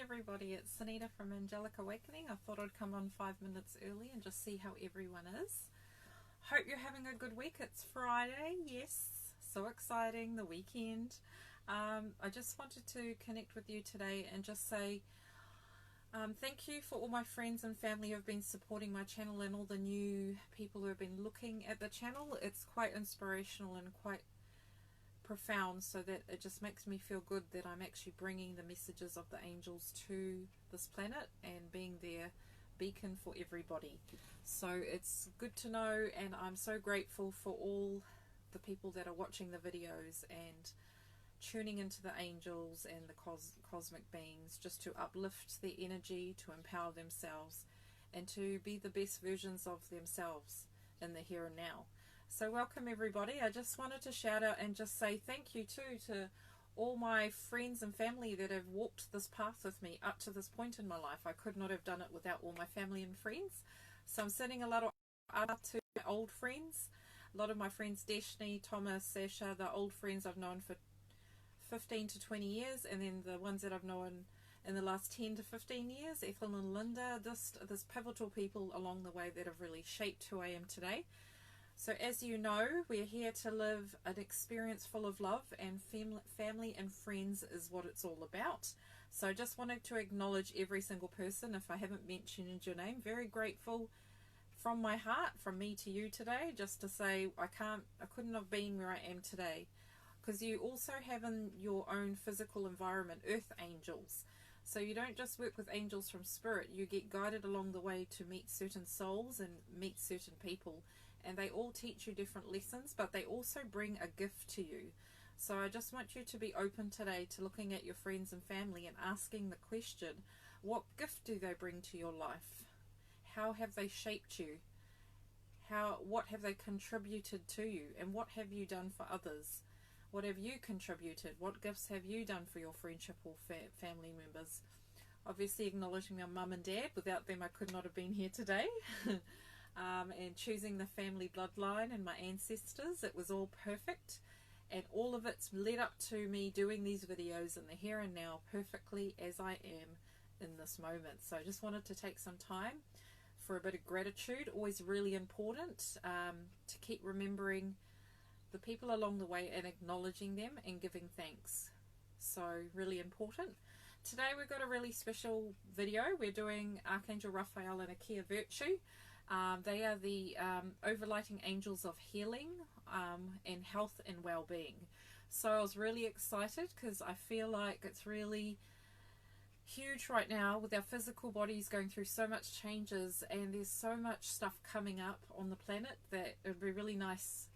everybody, it's Sunita from Angelic Awakening. I thought I'd come on 5 minutes early and just see how everyone is. Hope you're having a good week. It's Friday, yes, so exciting, the weekend. I just wanted to connect with you today and just say thank you for all my friends and family who have been supporting my channel and all the new people who have been looking at the channel. It's quite inspirational and quite profound, so that it just makes me feel good that I'm actually bringing the messages of the angels to this planet and being their beacon for everybody. So it's good to know, and I'm so grateful for all the people that are watching the videos and tuning into the angels and the cosmic beings, just to uplift their energy, to empower themselves and to be the best versions of themselves in the here and now. So welcome everybody. I just wanted to shout out and just say thank you too to all my friends and family that have walked this path with me up to this point in my life. I could not have done it without all my family and friends. So I'm sending a lot of out to my old friends. A lot of my friends, Deshni, Thomas, Sasha, the old friends I've known for 15 to 20 years, and then the ones that I've known in the last 10 to 15 years, Ethel and Linda, this pivotal people along the way that have really shaped who I am today. So as you know, we're here to live an experience full of love, and family and friends is what it's all about. So I just wanted to acknowledge every single person. If I haven't mentioned your name, very grateful from my heart, from me to you today, just to say I couldn't have been where I am today, because you also have in your own physical environment earth angels. So you don't just work with angels from spirit, you get guided along the way to meet certain souls and meet certain people. And they all teach you different lessons, but they also bring a gift to you. So I just want you to be open today to looking at your friends and family and asking the question, what gift do they bring to your life? How have they shaped you? What have they contributed to you? And what have you done for others? What have you contributed? What gifts have you done for your friendship or family members? Obviously acknowledging my mum and dad. Without them I could not have been here today. And choosing the family bloodline and my ancestors, it was all perfect, and all of it's led up to me doing these videos in the here and now perfectly as I am in this moment. So I just wanted to take some time for a bit of gratitude, always really important, to keep remembering the people along the way and acknowledging them and giving thanks. So really important. Today we've got a really special video. We're doing Archangel Raphael and Archia Virtue. They are the overlighting angels of healing and health and well-being. So I was really excited because I feel like it's really huge right now with our physical bodies going through so much changes, and there's so much stuff coming up on the planet that it would be really nice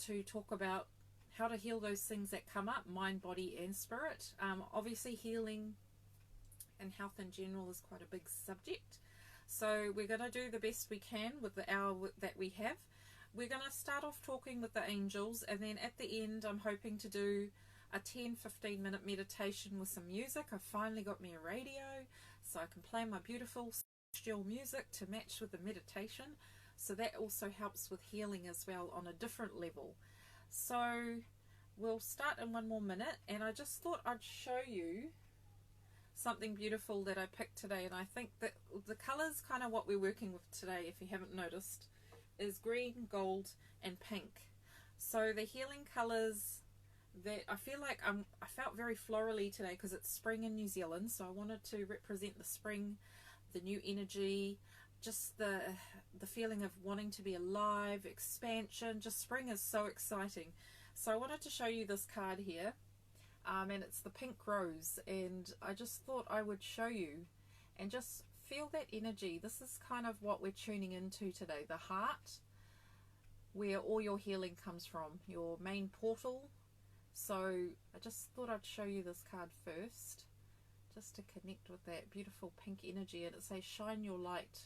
to talk about how to heal those things that come up, mind, body and spirit. Obviously healing and health in general is quite a big subject. So we're going to do the best we can with the hour that we have. We're going to start off talking with the angels, and then at the end I'm hoping to do a 10-15 minute meditation with some music. I've finally got me a radio so I can play my beautiful celestial music to match with the meditation. So that also helps with healing as well on a different level. So we'll start in 1 more minute, and I just thought I'd show you something beautiful that I picked today. And I think that the colors, kind of what we're working with today, if you haven't noticed, is green, gold and pink. So the healing colors that I feel like I felt very florally today because it's spring in New Zealand, so I wanted to represent the spring, the new energy, just the feeling of wanting to be alive, expansion. Just spring is so exciting. So I wanted to show you this card here. And it's the pink rose, and I just thought I would show you and just feel that energy. This is kind of what we're tuning into today, the heart, where all your healing comes from, your main portal. So I just thought I'd show you this card first, just to connect with that beautiful pink energy. And it says, shine your light.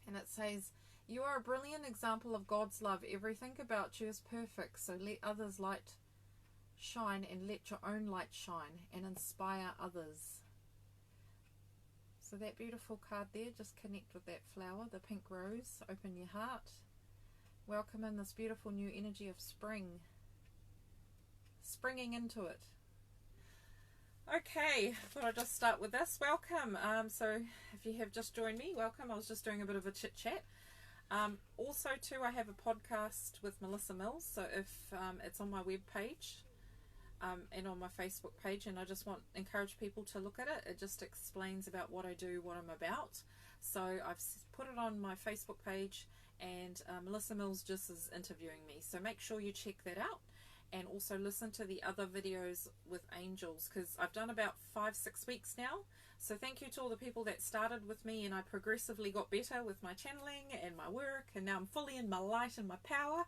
And it says, you are a brilliant example of God's love. Everything about you is perfect, so let others' light shine, and let your own light shine and inspire others. So that beautiful card there, just connect with that flower, the pink rose. Open your heart, welcome in this beautiful new energy of spring, springing into it. Okay, thought I'd just start with this. Welcome. So if you have just joined me, welcome. I was just doing a bit of a chit chat. Also too, I have a podcast with Melissa Mills, so if it's on my web page and on my Facebook page, and I just encourage people to look at it. It just explains about what I do, what I'm about. So I've put it on my Facebook page, and Melissa Mills just is interviewing me, so make sure you check that out. And also listen to the other videos with angels, because I've done about 5-6 weeks now. So thank you to all the people that started with me, and I progressively got better with my channeling and my work, and now I'm fully in my light and my power.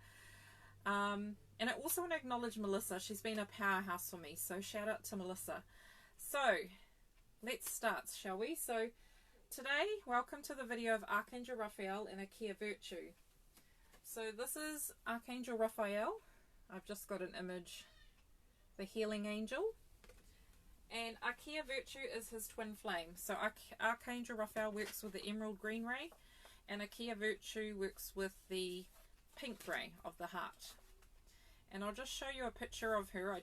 And I also want to acknowledge Melissa. She's been a powerhouse for me, so shout out to Melissa. So let's start, shall we? So today, welcome to the video of Archangel Raphael and Archia Virtue. So this is Archangel Raphael. I've just got an image, the healing angel, and Archia Virtue is his twin flame. So Archangel Raphael works with the emerald green ray, and Archia Virtue works with the pink ray of the heart. And I'll just show you a picture of her.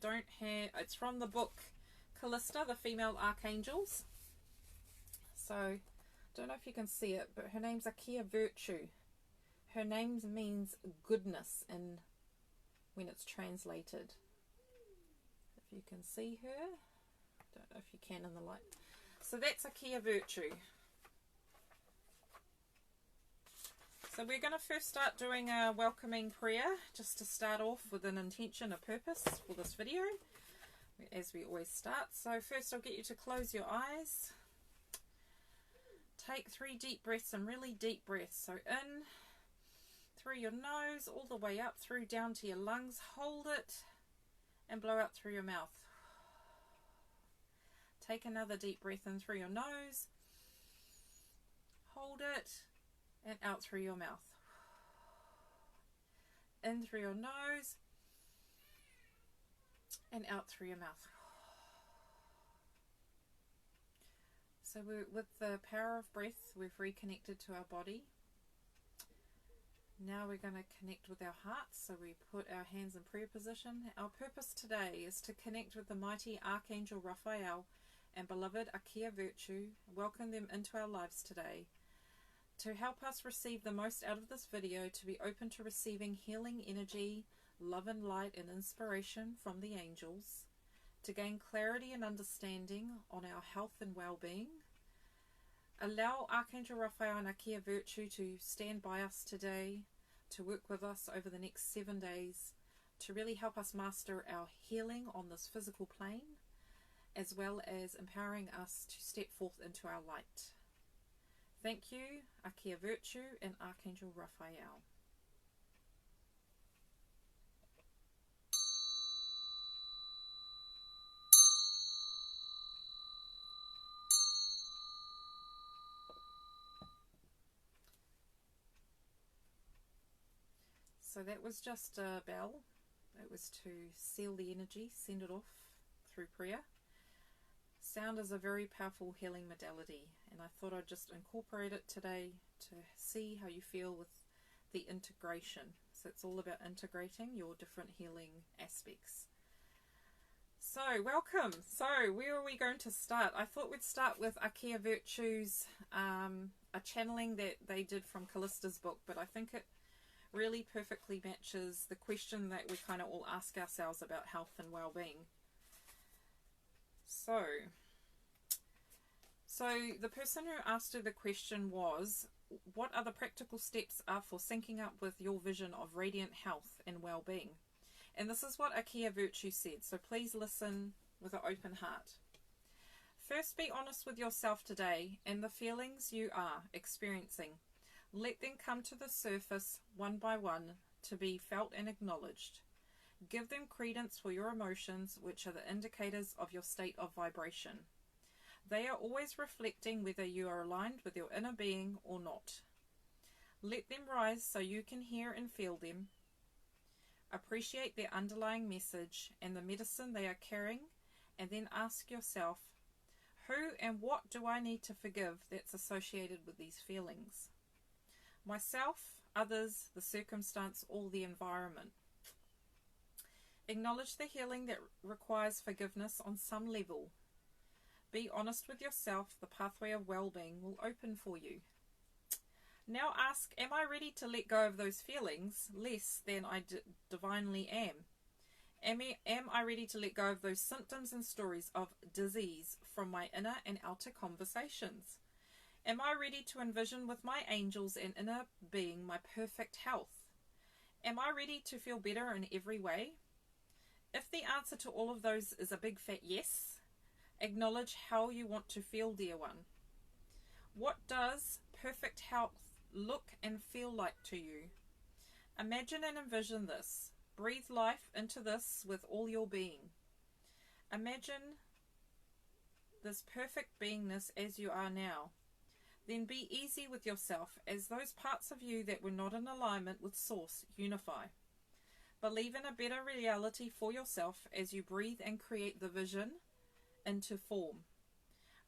It's from the book Callista, the Female Archangels. So, don't know if you can see it, but her name's Archia Virtue. Her name means goodness when it's translated. If you can see her, don't know if you can in the light. So that's Archia Virtue. So we're going to first start doing a welcoming prayer, just to start off with an intention, a purpose for this video, as we always start. So first I'll get you to close your eyes. Take 3 deep breaths, and really deep breaths. So in through your nose, all the way up through down to your lungs. Hold it and blow out through your mouth. Take another deep breath in through your nose. Hold it and out through your mouth. In through your nose and out through your mouth. So with the power of breath, we've reconnected to our body. Now we're going to connect with our hearts, so we put our hands in prayer position. Our purpose today is to connect with the mighty Archangel Raphael and beloved Archia Virtue, welcome them into our lives today, to help us receive the most out of this video, to be open to receiving healing energy, love and light and inspiration from the angels, to gain clarity and understanding on our health and well-being. Allow Archangel Raphael and Archia Virtue to stand by us today, to work with us over the next 7 days, to really help us master our healing on this physical plane, as well as empowering us to step forth into our light. Thank you, Archia Virtue and Archangel Raphael. So that was just a bell. It was to seal the energy, send it off through prayer. Sound is a very powerful healing modality, and I thought I'd just incorporate it today to see how you feel with the integration. So it's all about integrating your different healing aspects. So welcome. So where are we going to start? I thought we'd start with Archia Virtue's a channeling that they did from Callista's book, but I think it really perfectly matches the question that we kind of all ask ourselves about health and well-being. So the person who asked her the question was, what are the practical steps are for syncing up with your vision of radiant health and well-being? And this is what Archia Virtue said, so please listen with an open heart. First, be honest with yourself today and the feelings you are experiencing. Let them come to the surface one by one to be felt and acknowledged. Give them credence for your emotions, which are the indicators of your state of vibration. They are always reflecting whether you are aligned with your inner being or not. Let them rise so you can hear and feel them. Appreciate their underlying message and the medicine they are carrying, and then ask yourself, who and what do I need to forgive that's associated with these feelings? Myself, others, the circumstance, or the environment. Acknowledge the healing that requires forgiveness on some level. be honest with yourself. The pathway of well-being will open for you. Now ask, am I ready to let go of those feelings less than I divinely am? Am I ready to let go of those symptoms and stories of disease from my inner and outer conversations? Am I ready to envision with my angels and inner being my perfect health? Am I ready to feel better in every way? If the answer to all of those is a big fat yes, acknowledge how you want to feel, dear one. What does perfect health look and feel like to you? Imagine and envision this. Breathe life into this with all your being. Imagine this perfect beingness as you are now. Then be easy with yourself as those parts of you that were not in alignment with Source unify. Believe in a better reality for yourself as you breathe and create the vision into form.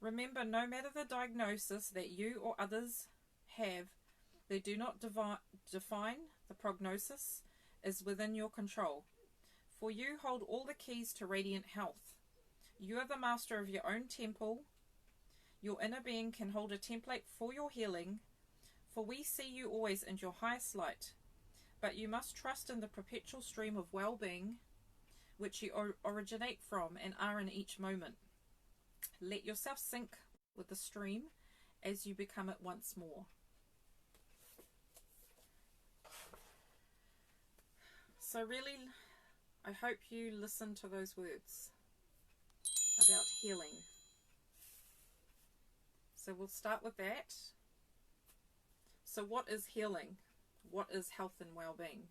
Remember, no matter the diagnosis that you or others have, they do not define the prognosis is within your control. For you hold all the keys to radiant health. You are the master of your own temple. Your inner being can hold a template for your healing, for we see you always in your highest light. But you must trust in the perpetual stream of well-being which you originate from and are in each moment. Let yourself sink with the stream as you become it once more. So really, I hope you listen to those words about healing. So we'll start with that. So what is healing? What is health and well-being?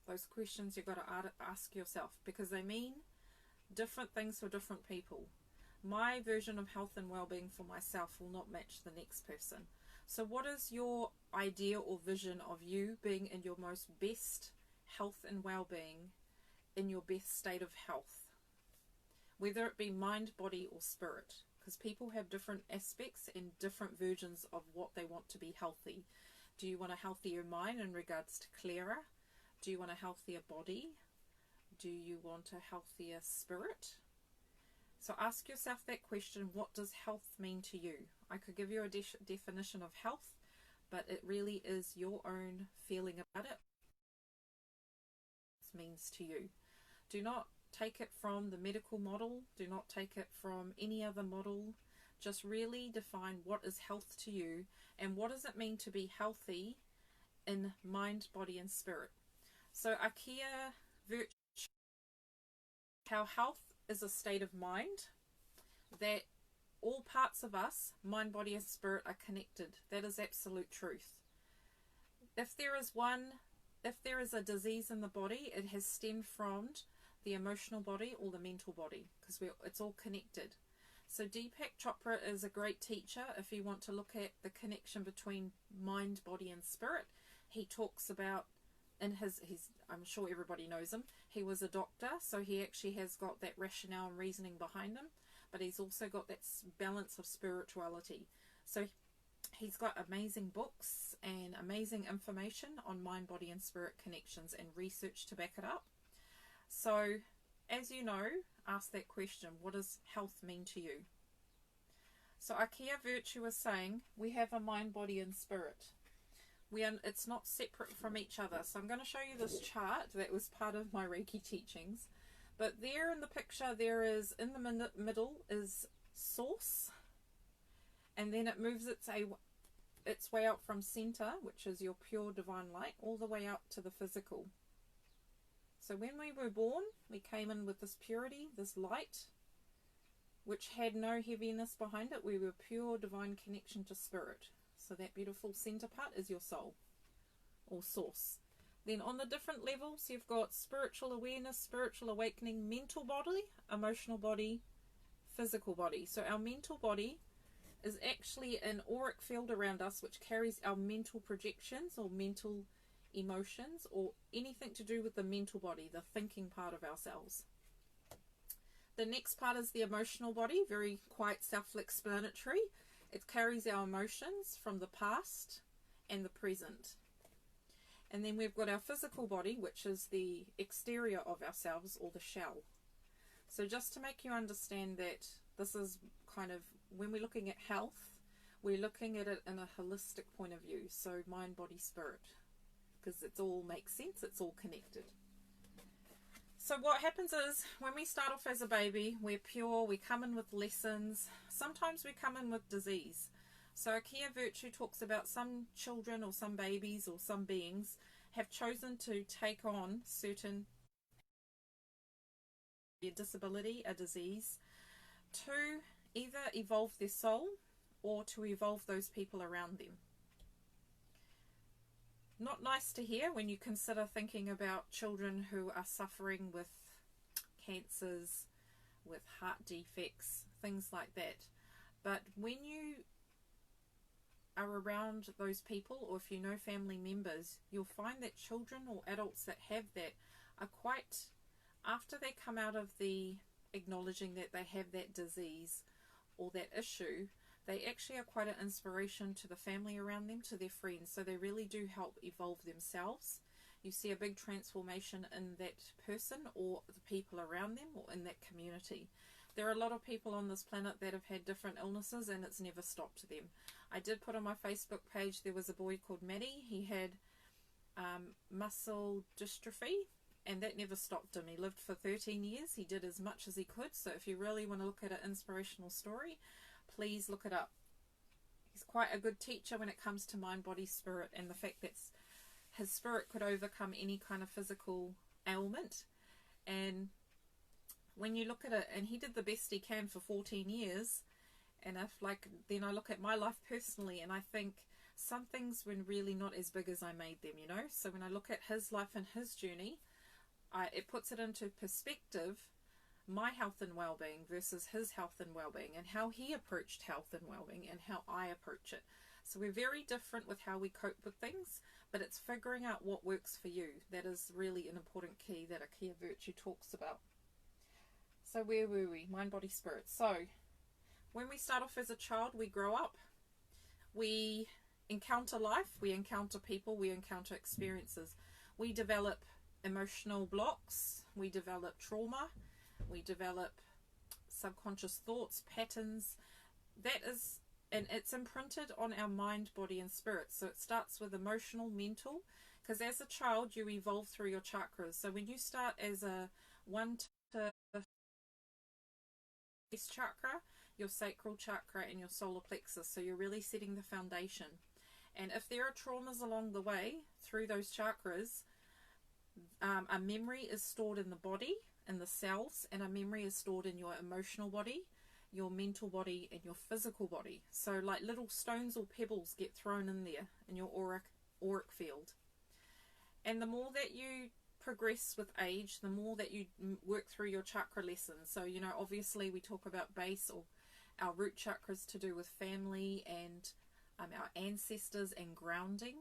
Those questions you've got to ask yourself, because they mean different things for different people. My version of health and well-being for myself will not match the next person. So what is your idea or vision of you being in your most best health and well-being, in your best state of health? Whether it be mind, body or spirit. Because people have different aspects and different versions of what they want to be healthy. Do you want a healthier mind in regards to clearer? Do you want a healthier body? Do you want a healthier spirit? So ask yourself that question, what does health mean to you? I could give you a definition of health, but it really is your own feeling about it. What it means to you. Do not take it from the medical model. Do not take it from any other model. Just really define what is health to you and what does it mean to be healthy in mind, body and spirit. So Archia virtue, how health is a state of mind, that all parts of us, mind, body and spirit, are connected. That is absolute truth. If there is a disease in the body, it has stemmed from the emotional body or the mental body, because it's all connected. So Deepak Chopra is a great teacher. If you want to look at the connection between mind, body and spirit, he talks about, in his I'm sure everybody knows him, he was a doctor, so he actually has got that rationale and reasoning behind him, but he's also got that balance of spirituality. So he's got amazing books and amazing information on mind, body and spirit connections and research to back it up. So as you know, ask that question, what does health mean to you? So Archia virtue is saying we have a mind, body and spirit. It's not separate from each other. So I'm going to show you this chart that was part of my Reiki teachings. But there in the picture, there is, in the middle is Source. And then it moves its way out from center, which is your pure divine light, all the way out to the physical. So when we were born, we came in with this purity, this light, which had no heaviness behind it. We were pure divine connection to spirit. So that beautiful center part is your soul or source. Then on the different levels, you've got spiritual awareness, spiritual awakening, mental body, emotional body, physical body. So our mental body is actually an auric field around us which carries our mental projections or mental emotions or anything to do with the mental body, the thinking part of ourselves. The next part is the emotional body, very quite self-explanatory. It carries our emotions from the past and the present. And then we've got our physical body, which is the exterior of ourselves or the shell. So just to make you understand that this is kind of, when we're looking at health, we're looking at it in a holistic point of view. So mind, body, spirit, because it all makes sense. It's all connected. So what happens is, when we start off as a baby, we're pure, we come in with lessons. Sometimes we come in with disease. So Archia Virtue talks about some children or some babies or some beings have chosen to take on certain disability, a disease, to either evolve their soul or to evolve those people around them. Not nice to hear when you consider thinking about children who are suffering with cancers, with heart defects, things like that. But when you are around those people, or if you know family members, you'll find that children or adults that have that are quite, after they come out of the acknowledging that they have that disease or that issue, they actually are quite an inspiration to the family around them, to their friends. So they really do help evolve themselves. You see a big transformation in that person or the people around them or in that community. There are a lot of people on this planet that have had different illnesses and it's never stopped them. I did put on my Facebook page, there was a boy called Matty. He had muscle dystrophy, and that never stopped him. He lived for 13 years. He did as much as he could. So if you really want to look at an inspirational story, please look it up. He's quite a good teacher when it comes to mind, body, spirit, and the fact that his spirit could overcome any kind of physical ailment. And when you look at it, and he did the best he can for 14 years, and if then I look at my life personally and I think some things were really not as big as I made them, you know. So when I look at his life and his journey, it puts it into perspective, my health and well-being versus his health and well-being, and how he approached health and well-being and how I approach it. So we're very different with how we cope with things, but it's figuring out what works for you. That is really an important key that Archia Virtue talks about. So where were we? Mind, body, spirit. So when we start off as a child, we grow up, we encounter life, we encounter people, we encounter experiences. We develop emotional blocks, we develop trauma, we develop subconscious thoughts, patterns. That is, and it's imprinted on our mind, body and spirit. So it starts with emotional, mental, because as a child you evolve through your chakras. So when you start as a 1 to base chakra, your sacral chakra and your solar plexus, so you're really setting the foundation. And if there are traumas along the way through those chakras, a memory is stored in the body, in the cells, and a memory is stored in your emotional body, your mental body and your physical body. So like little stones or pebbles get thrown in there in your auric field. And the more that you progress with age, the more that you work through your chakra lessons. So, you know, obviously we talk about base or our root chakras to do with family and our ancestors and grounding,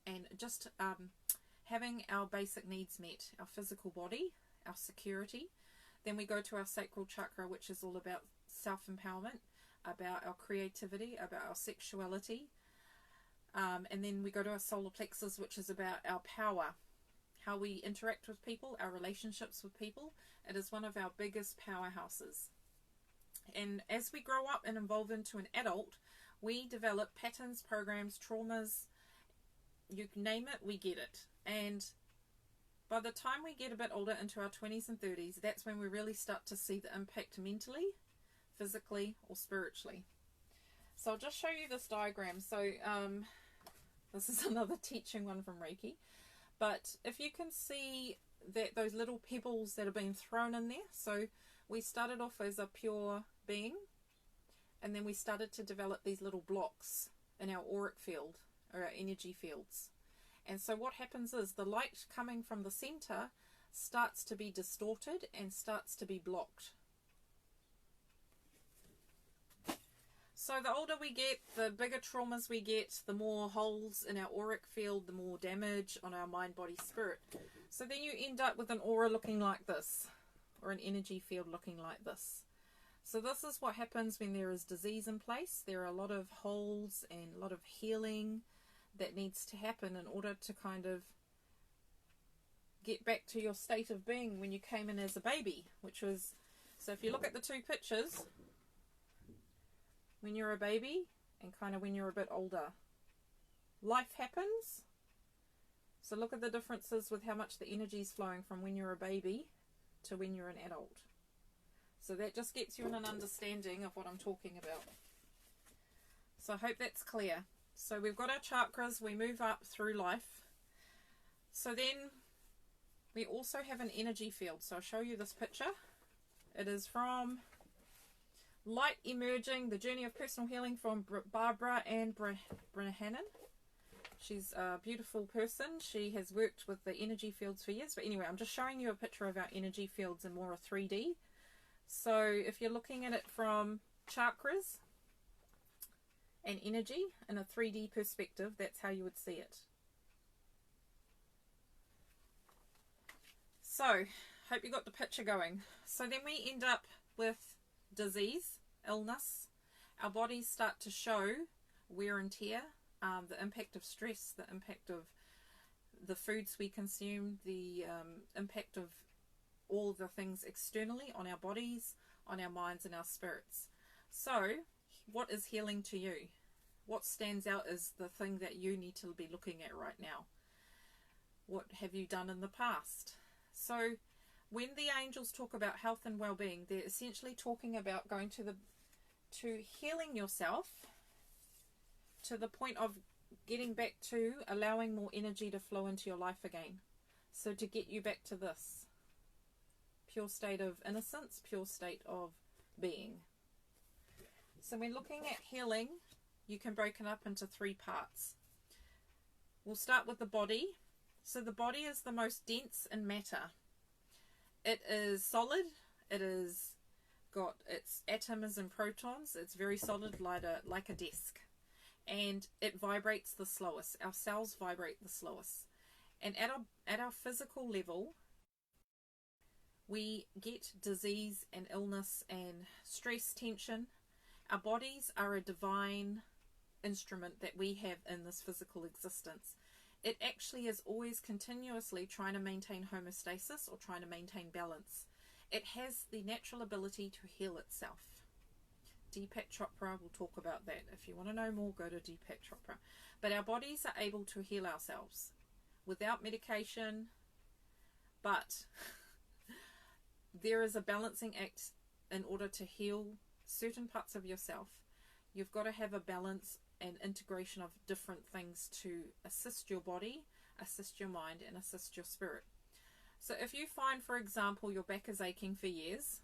and just having our basic needs met, our physical body, our security. Then we go to our sacral chakra, which is all about self-empowerment, about our creativity, about our sexuality. And then we go to our solar plexus, which is about our power, how we interact with people, our relationships with people. It is one of our biggest powerhouses. And as we grow up and evolve into an adult, we develop patterns, programs, traumas, you name it, we get it. And by the time we get a bit older, into our 20s and 30s, that's when we really start to see the impact mentally, physically, or spiritually. So I'll just show you this diagram. So this is another teaching one from Reiki. But if you can see that those little pebbles that have been thrown in there, so we started off as a pure being, and then we started to develop these little blocks in our auric field, or our energy fields. And so what happens is the light coming from the center starts to be distorted and starts to be blocked. So the older we get, the bigger traumas we get, the more holes in our auric field, the more damage on our mind, body, spirit. So then you end up with an aura looking like this, or an energy field looking like this. So this is what happens when there is disease in place. There are a lot of holes and a lot of healing that needs to happen in order to kind of get back to your state of being when you came in as a baby, which was, so if you look at the two pictures, when you're a baby and kind of when you're a bit older. Life happens. So look at the differences with how much the energy is flowing from when you're a baby to when you're an adult. So that just gets you in an understanding of what I'm talking about. So I hope that's clear. So we've got our chakras, we move up through life. So then we also have an energy field. So I'll show you this picture. It is from Light Emerging, The Journey of Personal Healing from Barbara Ann Brannahan. She's a beautiful person. She has worked with the energy fields for years. But anyway, I'm just showing you a picture of our energy fields in more a 3D. So if you're looking at it from chakras and energy in a 3D perspective, that's how you would see it. So, hope you got the picture going. So then we end up with disease, illness. Our bodies start to show wear and tear, the impact of stress, the impact of the foods we consume, the impact of all the things externally on our bodies, on our minds and our spirits. So, what is healing to you? What stands out as the thing that you need to be looking at right now? What have you done in the past? So when the angels talk about health and well-being, they're essentially talking about going to healing yourself to the point of getting back to allowing more energy to flow into your life again. So to get you back to this pure state of innocence, pure state of being. So when looking at healing, you can break it up into 3 parts. We'll start with the body. So the body is the most dense in matter. It is solid. It is got its atoms and protons. It's very solid, like a desk. And it vibrates the slowest. Our cells vibrate the slowest. And at our physical level, we get disease and illness and stress, tension. Our bodies are a divine instrument that we have in this physical existence. It actually is always continuously trying to maintain homeostasis or trying to maintain balance. It has the natural ability to heal itself. Deepak Chopra will talk about that. If you want to know more, go to Deepak Chopra. But our bodies are able to heal ourselves without medication, but there is a balancing act in order to heal certain parts of yourself. You've got to have a balance and integration of different things to assist your body, assist your mind, and assist your spirit. So if you find, for example, your back is aching for years,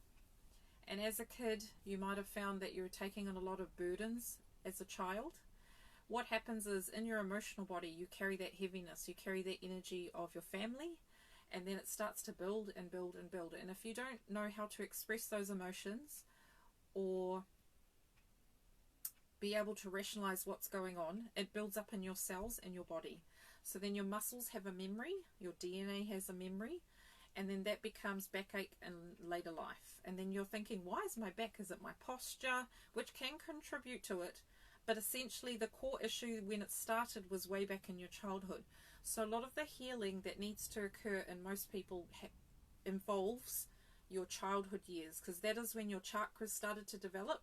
and as a kid you might have found that you were taking on a lot of burdens as a child, what happens is in your emotional body you carry that heaviness, you carry that energy of your family, and then it starts to build and build and build. And if you don't know how to express those emotions or be able to rationalize what's going on, it builds up in your cells and your body. So then your muscles have a memory, your DNA has a memory, and then that becomes backache in later life. And then you're thinking, why is my back? Is it my posture? Which can contribute to it, but essentially the core issue when it started was way back in your childhood. So a lot of the healing that needs to occur in most people involves your childhood years, because that is when your chakras started to develop.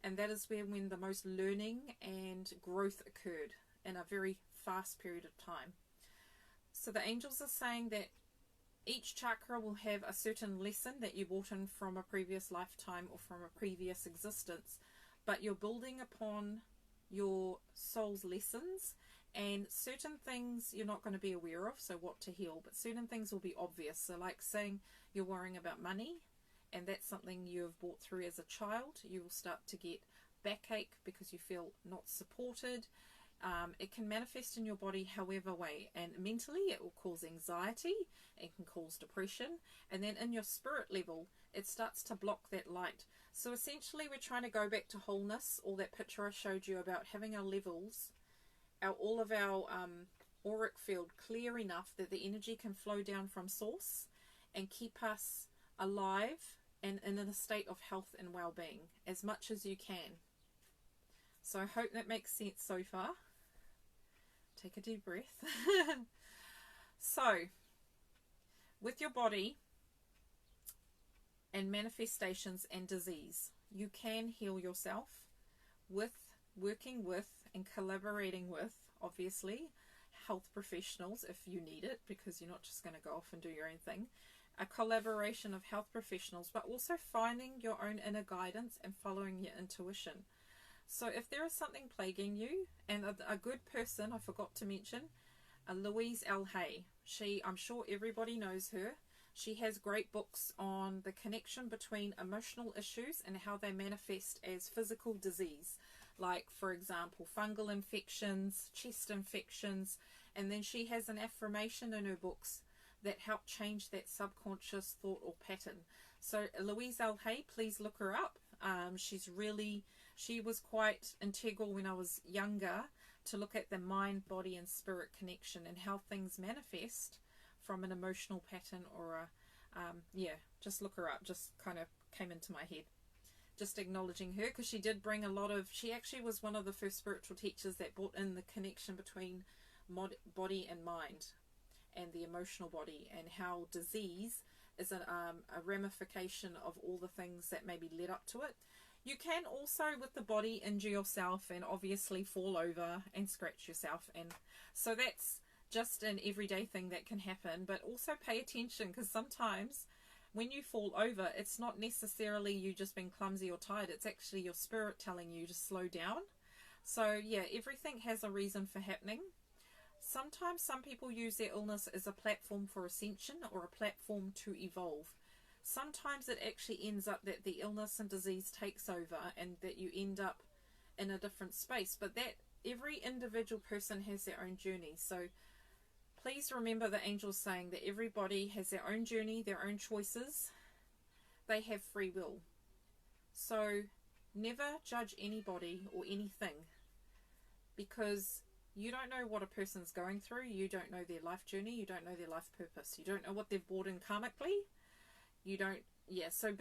And that is when the most learning and growth occurred in a very fast period of time. So the angels are saying that each chakra will have a certain lesson that you brought in from a previous lifetime or from a previous existence. But you're building upon your soul's lessons, and certain things you're not going to be aware of, so what to heal. But certain things will be obvious. So like saying you're worrying about money, and that's something you have brought through as a child. You will start to get backache because you feel not supported. It can manifest in your body however way, and mentally it will cause anxiety, it can cause depression, and then in your spirit level it starts to block that light. So essentially we're trying to go back to wholeness, or that picture I showed you about having our levels, all of our auric field clear enough that the energy can flow down from source and keep us alive and in a state of health and well-being as much as you can. So I hope that makes sense so far. Take a deep breath. So with your body and manifestations and disease, you can heal yourself working with and collaborating with, obviously, health professionals if you need it, because you're not just going to go off and do your own thing. A collaboration of health professionals, but also finding your own inner guidance and following your intuition. So if there is something plaguing you, and a good person, I forgot to mention, Louise L. Hay. I'm sure everybody knows her. She has great books on the connection between emotional issues and how they manifest as physical disease. Like, for example, fungal infections, chest infections, and then she has an affirmation in her books that help change that subconscious thought or pattern. So Louise L. Hay, please look her up. She was quite integral when I was younger to look at the mind, body and spirit connection and how things manifest from an emotional pattern or just look her up. Just kind of came into my head. Just acknowledging her, because she did bring she actually was one of the first spiritual teachers that brought in the connection between body and mind and the emotional body, and how disease is a ramification of all the things that maybe led up to it. You can also, with the body, injure yourself and obviously fall over and scratch yourself, and so that's just an everyday thing that can happen. But also pay attention, because sometimes when you fall over, it's not necessarily you just being clumsy or tired, it's actually your spirit telling you to slow down. So yeah, everything has a reason for happening. Sometimes some people use their illness as a platform for ascension or a platform to evolve. Sometimes it actually ends up that the illness and disease takes over and that you end up in a different space. But that every individual person has their own journey. So please remember the angels saying that everybody has their own journey, their own choices. They have free will. So never judge anybody or anything, because you don't know what a person's going through. You don't know their life journey. You don't know their life purpose. You don't know what they've brought in karmically. So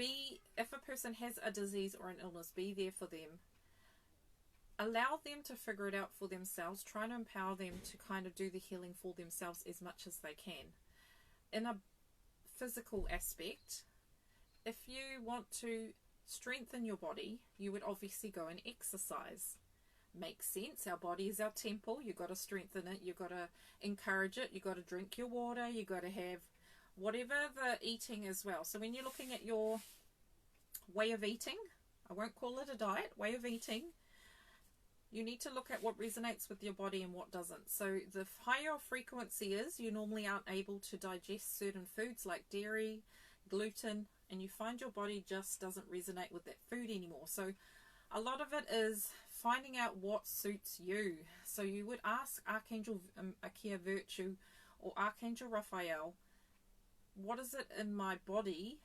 if a person has a disease or an illness, be there for them. Allow them to figure it out for themselves. Try to empower them to kind of do the healing for themselves as much as they can. In a physical aspect, if you want to strengthen your body, you would obviously go and exercise. Makes sense. Our body is our temple. You've got to strengthen it. You've got to encourage it. You've got to drink your water. You've got to have whatever the eating as well. So when you're looking at your way of eating, I won't call it a diet, way of eating, you need to look at what resonates with your body and what doesn't. So the higher frequency is, you normally aren't able to digest certain foods like dairy, gluten, and you find your body just doesn't resonate with that food anymore. So a lot of it is finding out what suits you. So you would ask Archangel Archia Virtue or Archangel Raphael, what is it in my body,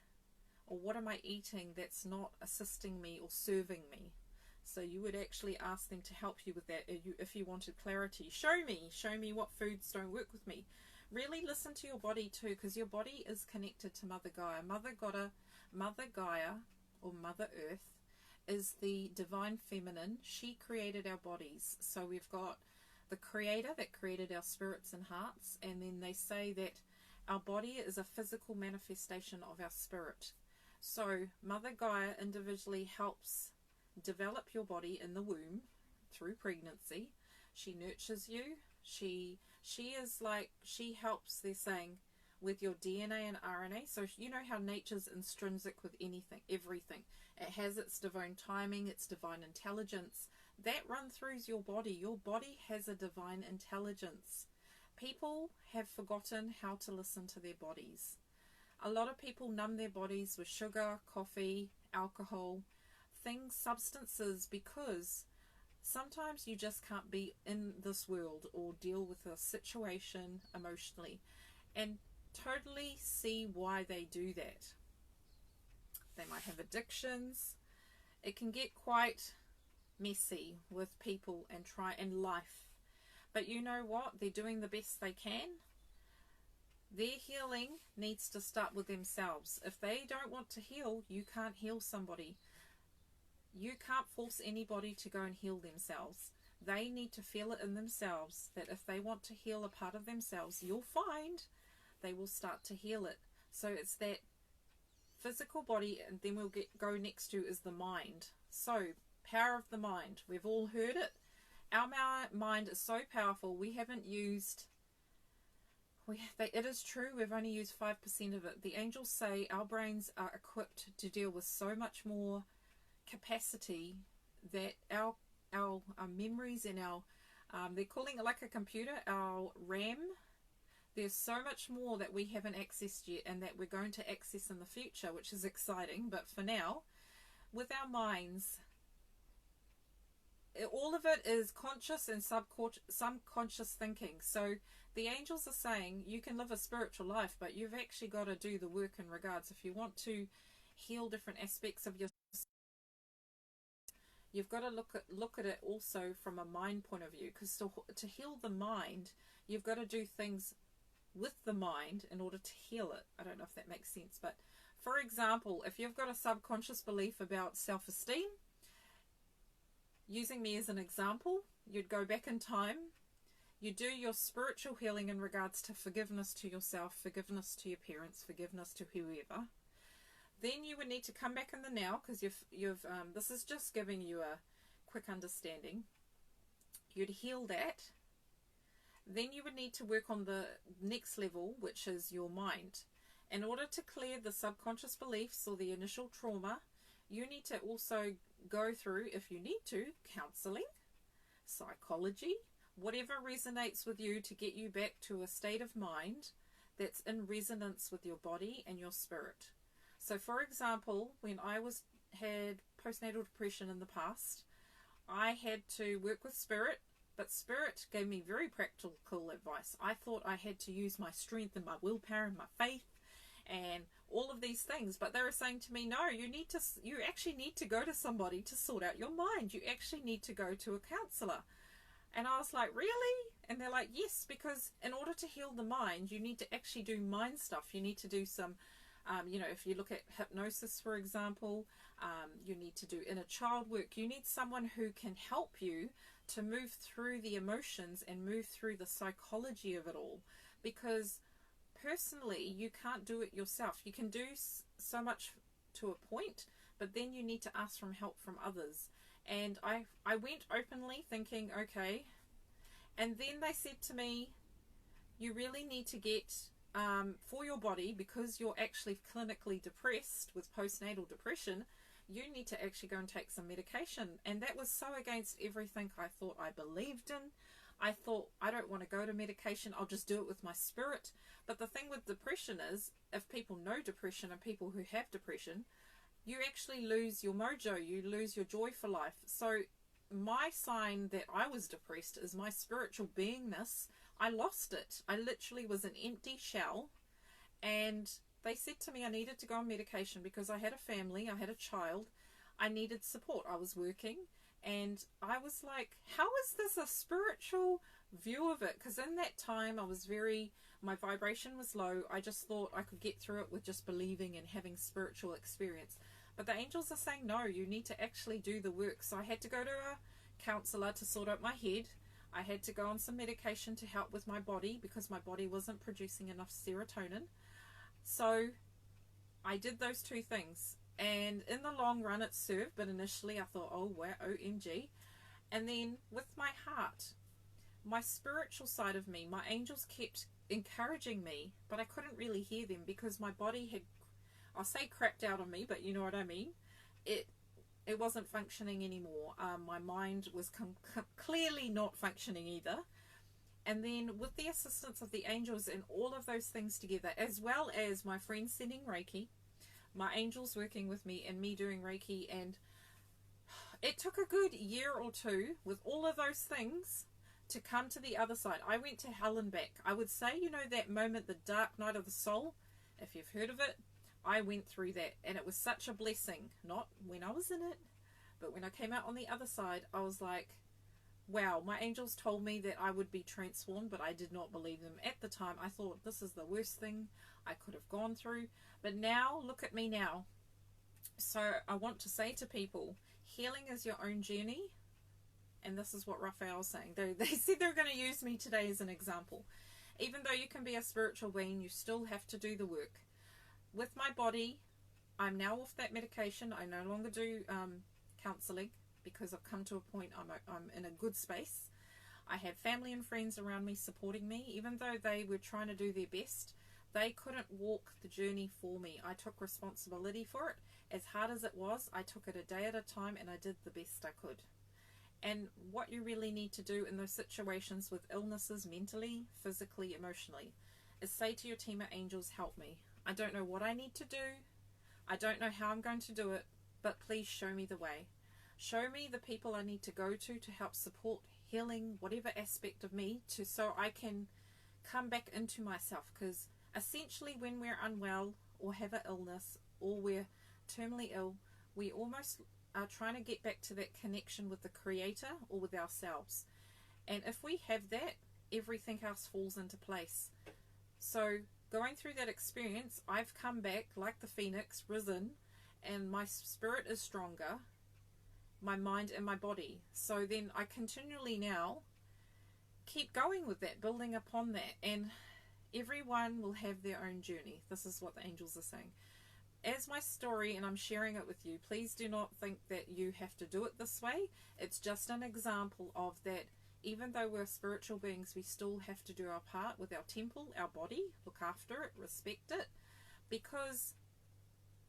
or what am I eating that's not assisting me or serving me? So you would actually ask them to help you with that if you wanted clarity. Show me what foods don't work with me. Really listen to your body too, because your body is connected to Mother Gaia. Mother Gaia, or Mother Earth, is the divine feminine. She created our bodies. So we've got the creator that created our spirits and hearts, and then they say that our body is a physical manifestation of our spirit. So Mother Gaia individually helps develop your body in the womb through pregnancy. She nurtures you. She helps, they're saying, with your DNA and RNA. So you know how nature's intrinsic with everything. It has its divine timing, its divine intelligence. That runs through your body. Your body has a divine intelligence. People have forgotten how to listen to their bodies. A lot of people numb their bodies with sugar, coffee, alcohol, substances, because sometimes you just can't be in this world or deal with a situation emotionally, and totally see why they do that. They might have addictions. It can get quite messy with people and life. But you know what? They're doing the best they can. Their healing needs to start with themselves. If they don't want to heal, you can't heal somebody. You can't force anybody to go and heal themselves. They need to feel it in themselves, that if they want to heal a part of themselves, you'll find they will start to heal it. So it's that physical body, and then we'll go next to is the mind. So power of the mind. We've all heard it. Our mind is so powerful. We haven't used... it is true, we've only used 5% of it. The angels say our brains are equipped to deal with so much more capacity that our memories and our... they're calling it like a computer, our RAM. There's so much more that we haven't accessed yet and that we're going to access in the future, which is exciting. But for now, with our minds, all of it is conscious and subconscious thinking. So the angels are saying you can live a spiritual life, but you've actually got to do the work in regards. If you want to heal different aspects of your... You've got to look at it also from a mind point of view, because to heal the mind, you've got to do things with the mind in order to heal it. I don't know if that makes sense, but for example, if you've got a subconscious belief about self-esteem, using me as an example, you'd go back in time, you do your spiritual healing in regards to forgiveness to yourself, forgiveness to your parents, forgiveness to whoever. Then you would need to come back in the now, because this is just giving you a quick understanding. You'd heal that. Then you would need to work on the next level, which is your mind. In order to clear the subconscious beliefs or the initial trauma, you need to also go through, if you need to, counseling, psychology, whatever resonates with you to get you back to a state of mind that's in resonance with your body and your spirit. So for example, when I had postnatal depression in the past, I had to work with spirit, but spirit gave me very practical advice. I thought I had to use my strength and my willpower and my faith and all of these things, but they were saying to me, no, you actually need to go to somebody to sort out your mind. You actually need to go to a counselor. And I was like, really? And they're like, yes, because in order to heal the mind, you need to actually do mind stuff. You need to do some if you look at hypnosis, for example, you need to do inner child work. You need someone who can help you to move through the emotions and move through the psychology of it all, because personally you can't do it yourself. You can do so much to a point, but then you need to ask for help from others. And I went openly thinking, okay, and then they said to me, you really need to get for your body, because you're actually clinically depressed with postnatal depression, you need to actually go and take some medication. And that was so against everything I thought I believed in. I thought, I don't want to go to medication, I'll just do it with my spirit. But the thing with depression is, if people know depression and people who have depression, you actually lose your mojo, you lose your joy for life. So my sign that I was depressed is my spiritual beingness. I lost it. I literally was an empty shell, and they said to me I needed to go on medication because I had a family, I had a child, I needed support. I was working, and I was like, how is this a spiritual view of it? Because in that time my vibration was low. I just thought I could get through it with just believing and having spiritual experience. But the angels are saying, no, you need to actually do the work. So I had to go to a counselor to sort out my head. I had to go on some medication to help with my body because my body wasn't producing enough serotonin. So I did those two things, and in the long run it served, but initially I thought, oh wow, OMG. And then with my heart, my spiritual side of me, my angels kept encouraging me, but I couldn't really hear them because my body had, I'll say crapped out on me, but you know what I mean. It wasn't functioning anymore. My mind was clearly not functioning either. And then with the assistance of the angels and all of those things together, as well as my friends sending Reiki, my angels working with me and me doing Reiki, and it took a good year or two with all of those things to come to the other side. I went to hell and back. I would say, you know, that moment, the dark night of the soul, if you've heard of it, I went through that, and it was such a blessing. Not when I was in it, but when I came out on the other side, I was like, wow, my angels told me that I would be transformed, but I did not believe them. At the time, I thought this is the worst thing I could have gone through. But now, look at me now. So I want to say to people, healing is your own journey. And this is what Raphael's saying. They said they're going to use me today as an example. Even though you can be a spiritual being, you still have to do the work. With my body, I'm now off that medication. I no longer do counselling. because I've come to a point I'm in a good space. I have family and friends around me supporting me. Even though they were trying to do their best, they couldn't walk the journey for me. I took responsibility for it. As hard as it was, I took it a day at a time and I did the best I could. And what you really need to do in those situations with illnesses, mentally, physically, emotionally, is say to your team of angels, help me. I don't know what I need to do. I don't know how I'm going to do it, but please show me the way. Show me the people I need to go to help support healing, whatever aspect of me, so I can come back into myself. Because essentially when we're unwell or have an illness or we're terminally ill, we almost are trying to get back to that connection with the Creator or with ourselves. And if we have that, everything else falls into place. So going through that experience, I've come back like the phoenix, risen, and my spirit is stronger, my mind and my body. So then I continually now keep going with that, building upon that, and everyone will have their own journey. This is what the angels are saying. As my story, and I'm sharing it with you, please do not think that you have to do it this way. It's just an example of that. Even though we're spiritual beings, we still have to do our part with our temple, our body, look after it, respect it, because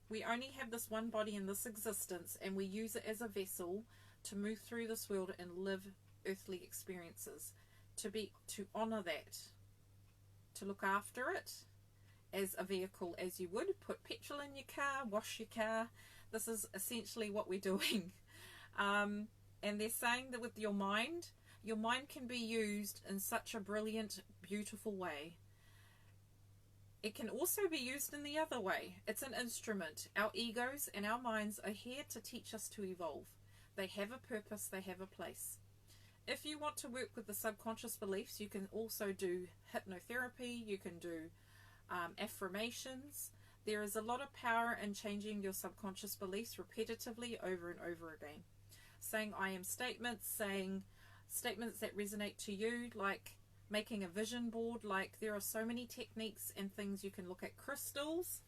we only have this one body in this existence, and we use it as a vessel to move through this world and live earthly experiences, to honor that, to look after it as a vehicle, as you would put petrol in your car, wash your car. This is essentially what we're doing. And they're saying that with your mind can be used in such a brilliant, beautiful way. It can also be used in the other way. It's an instrument. Our egos and our minds are here to teach us to evolve. They have a purpose, they have a place. If you want to work with the subconscious beliefs, you can also do hypnotherapy, you can do affirmations. There is a lot of power in changing your subconscious beliefs repetitively over and over again. Saying I am statements, saying statements that resonate to you, like making a vision board. Like, there are so many techniques and things you can look at. Crystals,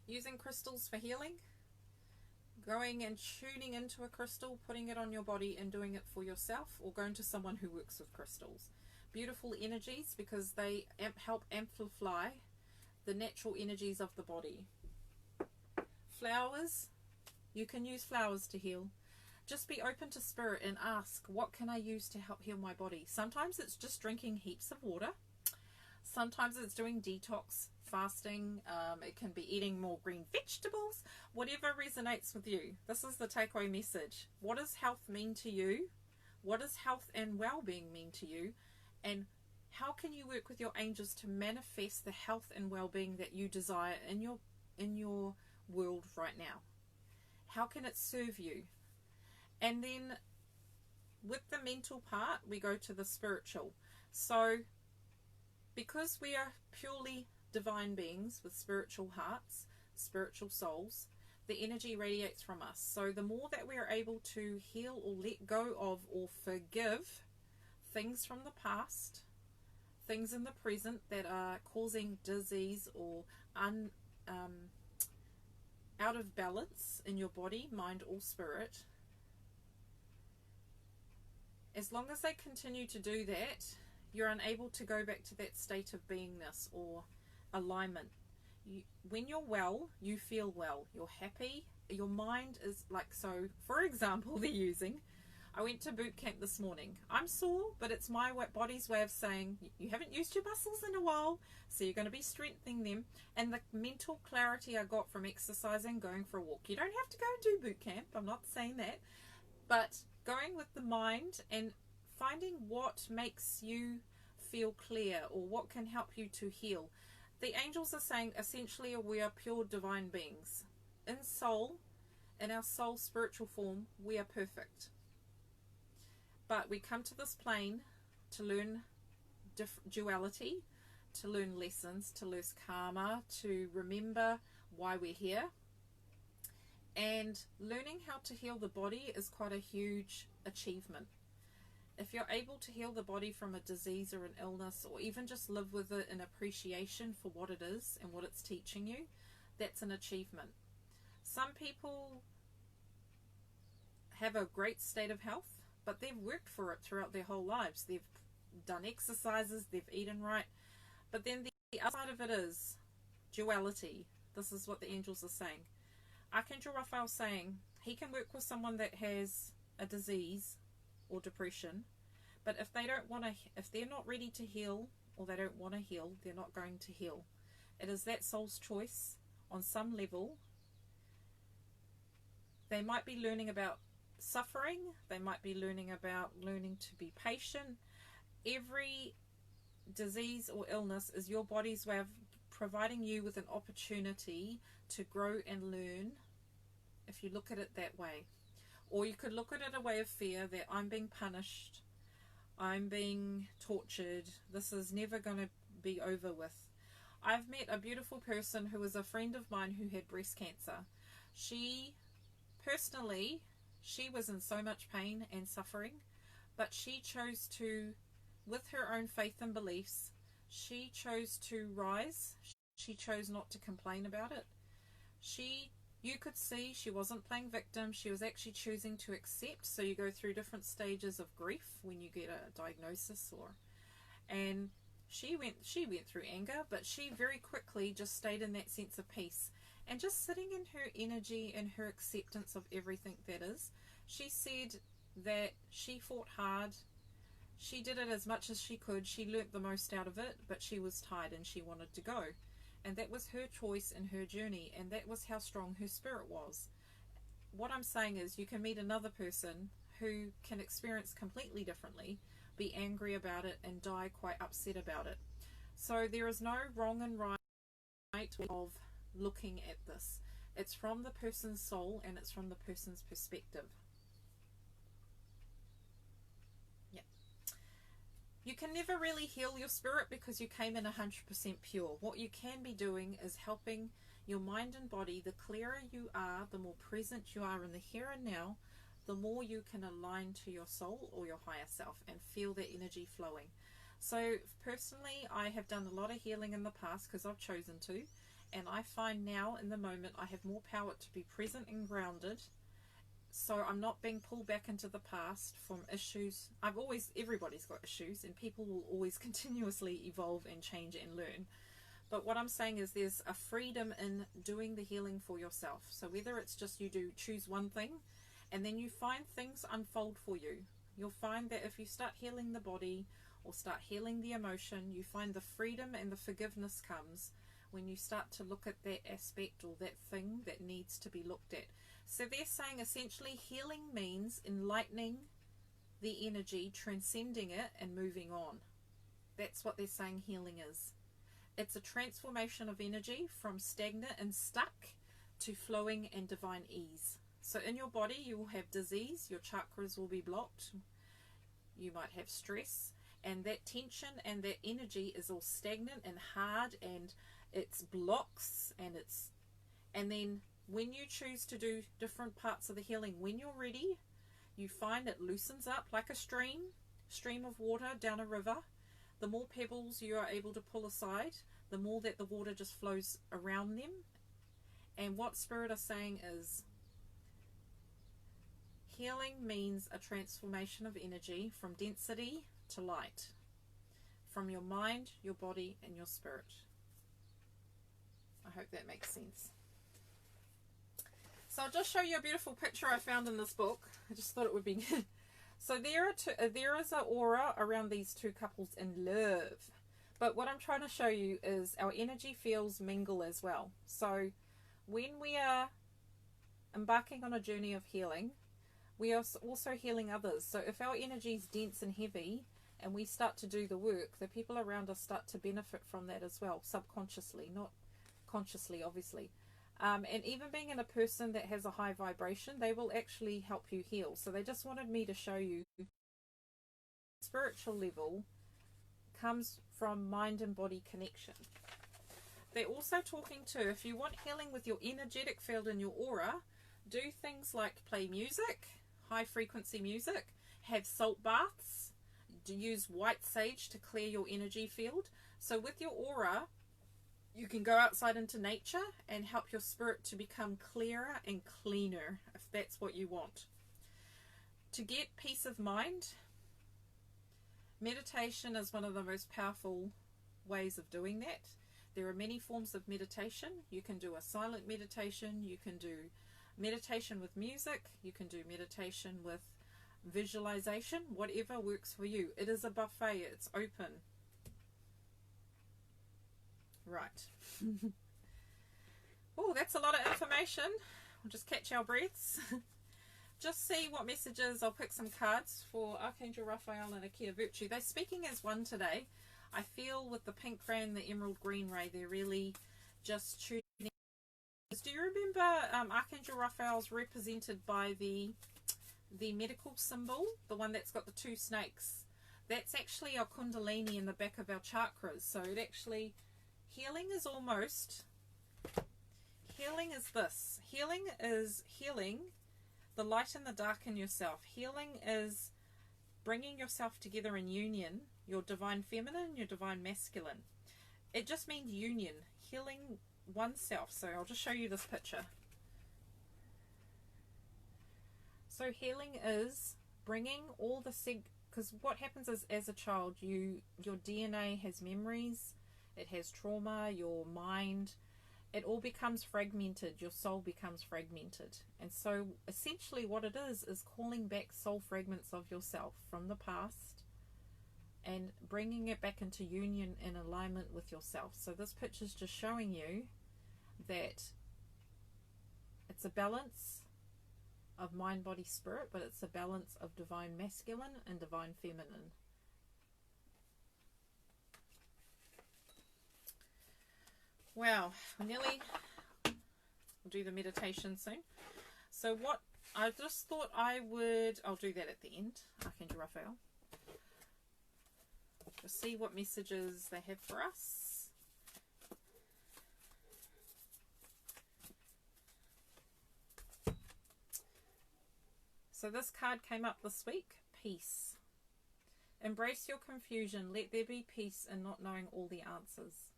using crystals for healing, going and tuning into a crystal, putting it on your body and doing it for yourself, or going to someone who works with crystals. Beautiful energies, because they help amplify the natural energies of the body. Flowers, you can use flowers to heal. Just be open to spirit and ask, what can I use to help heal my body? Sometimes it's just drinking heaps of water. Sometimes it's doing detox, fasting. It can be eating more green vegetables. Whatever resonates with you. This is the takeaway message. What does health mean to you? What does health and well-being mean to you? And how can you work with your angels to manifest the health and well-being that you desire in your world right now? How can it serve you? And then with the mental part, we go to the spiritual. So because we are purely divine beings with spiritual hearts, spiritual souls, the energy radiates from us. So the more that we are able to heal or let go of or forgive things from the past, things in the present that are causing disease or out of balance in your body, mind or spirit, as long as they continue to do that, you're unable to go back to that state of beingness or alignment. When you're well, you feel well, you're happy, your mind is like, so for example, I went to boot camp this morning. I'm sore, but it's my body's way of saying you haven't used your muscles in a while, so you're going to be strengthening them. And the mental clarity I got from exercising, going for a walk. You don't have to go and do boot camp, I'm not saying that, but going with the mind and finding what makes you feel clear or what can help you to heal. The angels are saying essentially we are pure divine beings. In soul, in our soul spiritual form, we are perfect. But we come to this plane to learn duality, to learn lessons, to learn karma, to remember why we're here. And learning how to heal the body is quite a huge achievement. If you're able to heal the body from a disease or an illness, or even just live with it in appreciation for what it is and what it's teaching you, that's an achievement. Some people have a great state of health, but they've worked for it throughout their whole lives. They've done exercises, they've eaten right. But then the other side of it is duality. This is what the angels are saying. Archangel Raphael saying he can work with someone that has a disease or depression, but if they're not ready to heal, or they don't want to heal, they're not going to heal. It is that soul's choice on some level. They might be learning about suffering, they might be learning to be patient. Every disease or illness is your body's way of providing you with an opportunity to grow and learn, if you look at it that way. Or you could look at it a way of fear, that I'm being punished, I'm being tortured, this is never going to be over with. I've met a beautiful person who was a friend of mine who had breast cancer. She was in so much pain and suffering, but she chose to, with her own faith and beliefs, she chose to rise. She chose not to complain about it. You could see she wasn't playing victim. She was actually choosing to accept. So you go through different stages of grief when you get a diagnosis, and she went through anger, but she very quickly just stayed in that sense of peace and just sitting in her energy and her acceptance of everything that is. She said that she fought hard. She did it as much as she could. She learnt the most out of it, but she was tired and she wanted to go. And that was her choice and her journey, and that was how strong her spirit was. What I'm saying is, you can meet another person who can experience completely differently, be angry about it, and die quite upset about it. So there is no wrong and right of looking at this. It's from the person's soul, and it's from the person's perspective. You can never really heal your spirit because you came in 100% pure. What you can be doing is helping your mind and body. The clearer you are, the more present you are in the here and now, the more you can align to your soul or your higher self and feel that energy flowing. So personally, I have done a lot of healing in the past because I've chosen to, and I find now in the moment I have more power to be present and grounded. So I'm not being pulled back into the past from issues. Everybody's got issues, and people will always continuously evolve and change and learn. But what I'm saying is there's a freedom in doing the healing for yourself. So whether it's just choose one thing, and then you find things unfold for you. You'll find that if you start healing the body or start healing the emotion, you find the freedom and the forgiveness comes when you start to look at that aspect or that thing that needs to be looked at. So they're saying essentially healing means enlightening the energy, transcending it, and moving on. That's what they're saying healing is. It's a transformation of energy from stagnant and stuck to flowing and divine ease. So in your body you will have disease, your chakras will be blocked, you might have stress, and that tension and that energy is all stagnant and hard, and it's blocks, and then when you choose to do different parts of the healing, when you're ready, you find it loosens up like a stream of water down a river. The more pebbles you are able to pull aside, the more that the water just flows around them. And what Spirit are saying is, healing means a transformation of energy from density to light, from your mind, your body, and your spirit. I hope that makes sense. So I'll just show you a beautiful picture I found in this book. I just thought it would be good. So there is an aura around these two couples in love. But what I'm trying to show you is our energy fields mingle as well. So when we are embarking on a journey of healing, we are also healing others. So if our energy is dense and heavy and we start to do the work, the people around us start to benefit from that as well, subconsciously, not consciously, obviously. And even being in a person that has a high vibration, they will actually help you heal. So they just wanted me to show you spiritual level comes from mind and body connection. They're also talking to, if you want healing with your energetic field in your aura, do things like play music, high frequency music, have salt baths, use white sage to clear your energy field. So with your aura, you can go outside into nature and help your spirit to become clearer and cleaner, if that's what you want. To get peace of mind, meditation is one of the most powerful ways of doing that. There are many forms of meditation. You can do a silent meditation, you can do meditation with music, you can do meditation with visualization, whatever works for you. It is a buffet, it's open. Right. Oh, that's a lot of information. We'll just catch our breaths. Just see what messages. I'll pick some cards for Archangel Raphael and Archia Virtue. They're speaking as one today. I feel with the pink ray and the emerald green ray, they're really just tuning. Do you remember Archangel Raphael's represented by the medical symbol, the one that's got the two snakes? That's actually our kundalini in the back of our chakras. So it actually, healing is this. Healing is healing the light and the dark in yourself. Healing is bringing yourself together in union, your divine feminine, your divine masculine. It just means union, healing oneself. So I'll just show you this picture. So healing is bringing all the because what happens is, as a child, your DNA has memories, it has trauma, your mind, it all becomes fragmented, your soul becomes fragmented. And so essentially what it is calling back soul fragments of yourself from the past and bringing it back into union and alignment with yourself. So this picture is just showing you that it's a balance of mind, body, spirit, but it's a balance of divine masculine and divine feminine. Wow, we'll do the meditation soon. So what I just thought I'll do that at the end, Archangel Raphael. Just see what messages they have for us. So this card came up this week, peace. Embrace your confusion, let there be peace in not knowing all the answers.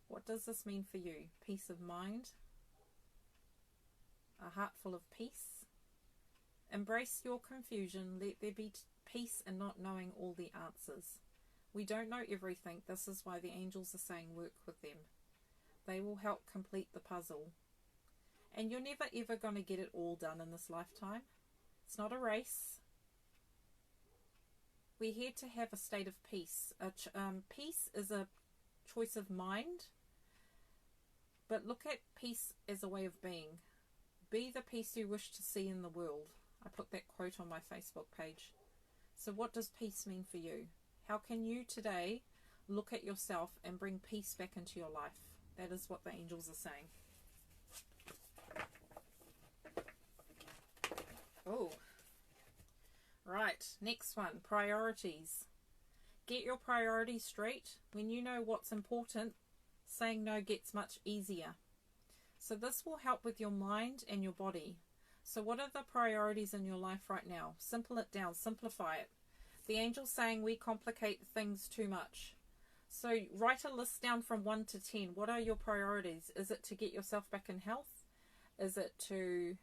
What does this mean for you? Peace of mind, a heart full of peace. Embrace your confusion, let there be peace in not knowing all the answers. We don't know everything. This is why the angels are saying work with them. They will help complete the puzzle. And you're never ever going to get it all done in this lifetime. It's not a race. We're here to have a state of peace. Peace is a choice of mind. But look at peace as a way of being. Be the peace you wish to see in the world. I put that quote on my Facebook page. So what does peace mean for you? How can you today look at yourself and bring peace back into your life? That is what the angels are saying. Oh, right. Next one, priorities. Get your priorities straight. When you know what's important, saying no gets much easier. So this will help with your mind and your body. So what are the priorities in your life right now? Simple it down, simplify it. The angel's saying we complicate things too much. So write a list down from 1 to 10. What are your priorities? Is it to get yourself back in health? Is it to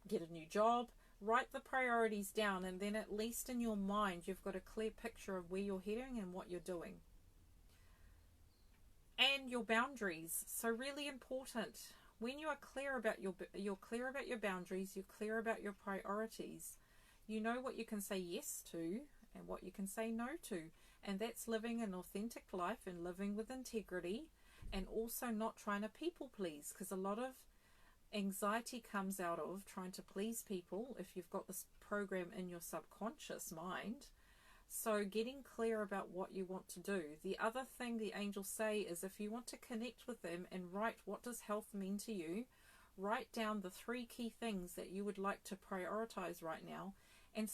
get a new job? Write the priorities down, and then at least in your mind you've got a clear picture of where you're heading and what you're doing. And your boundaries, so really important. When you are clear about you're clear about your boundaries, you're clear about your priorities, you know what you can say yes to and what you can say no to. And that's living an authentic life and living with integrity, and also not trying to people please, because a lot of anxiety comes out of trying to please people if you've got this program in your subconscious mind. So getting clear about what you want to do. The other thing the angels say is if you want to connect with them and write what does health mean to you, write down the 3 key things that you would like to prioritize right now and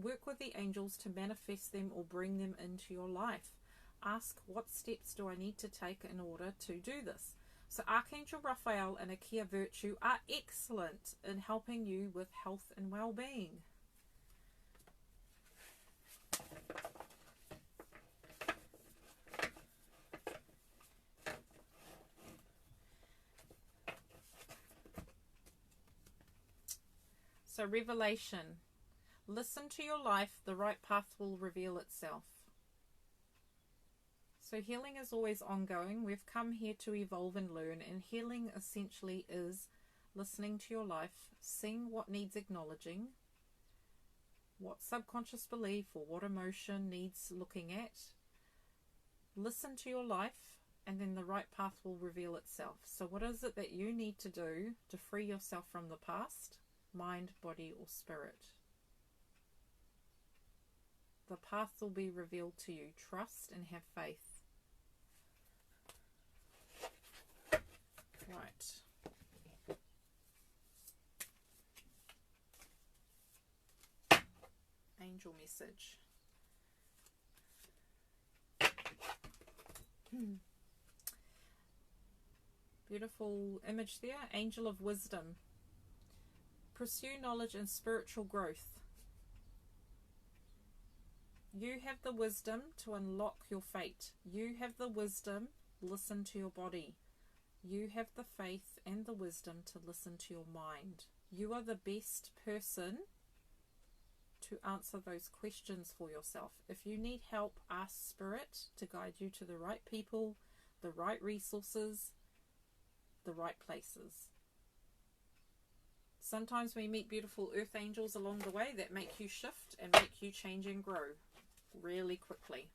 work with the angels to manifest them or bring them into your life. Ask, what steps do I need to take in order to do this? So Archangel Raphael and Archia Virtue are excellent in helping you with health and well-being. So revelation. Listen to your life. The right path will reveal itself. So healing is always ongoing. We've come here to evolve and learn, and healing essentially is listening to your life, seeing what needs acknowledging, what subconscious belief or what emotion needs looking at. Listen to your life, and then the right path will reveal itself. So what is it that you need to do to free yourself from the past, mind, body, or spirit? The path will be revealed to you. Trust and have faith. Right. Angel message. Beautiful image there. Angel of wisdom. Pursue knowledge and spiritual growth. You have the wisdom to unlock your fate. You have the wisdom. Listen to your body. You have the faith and the wisdom to listen to your mind. You are the best person to answer those questions for yourself. If you need help, ask Spirit to guide you to the right people, the right resources, the right places. Sometimes we meet beautiful earth angels along the way that make you shift and make you change and grow really quickly.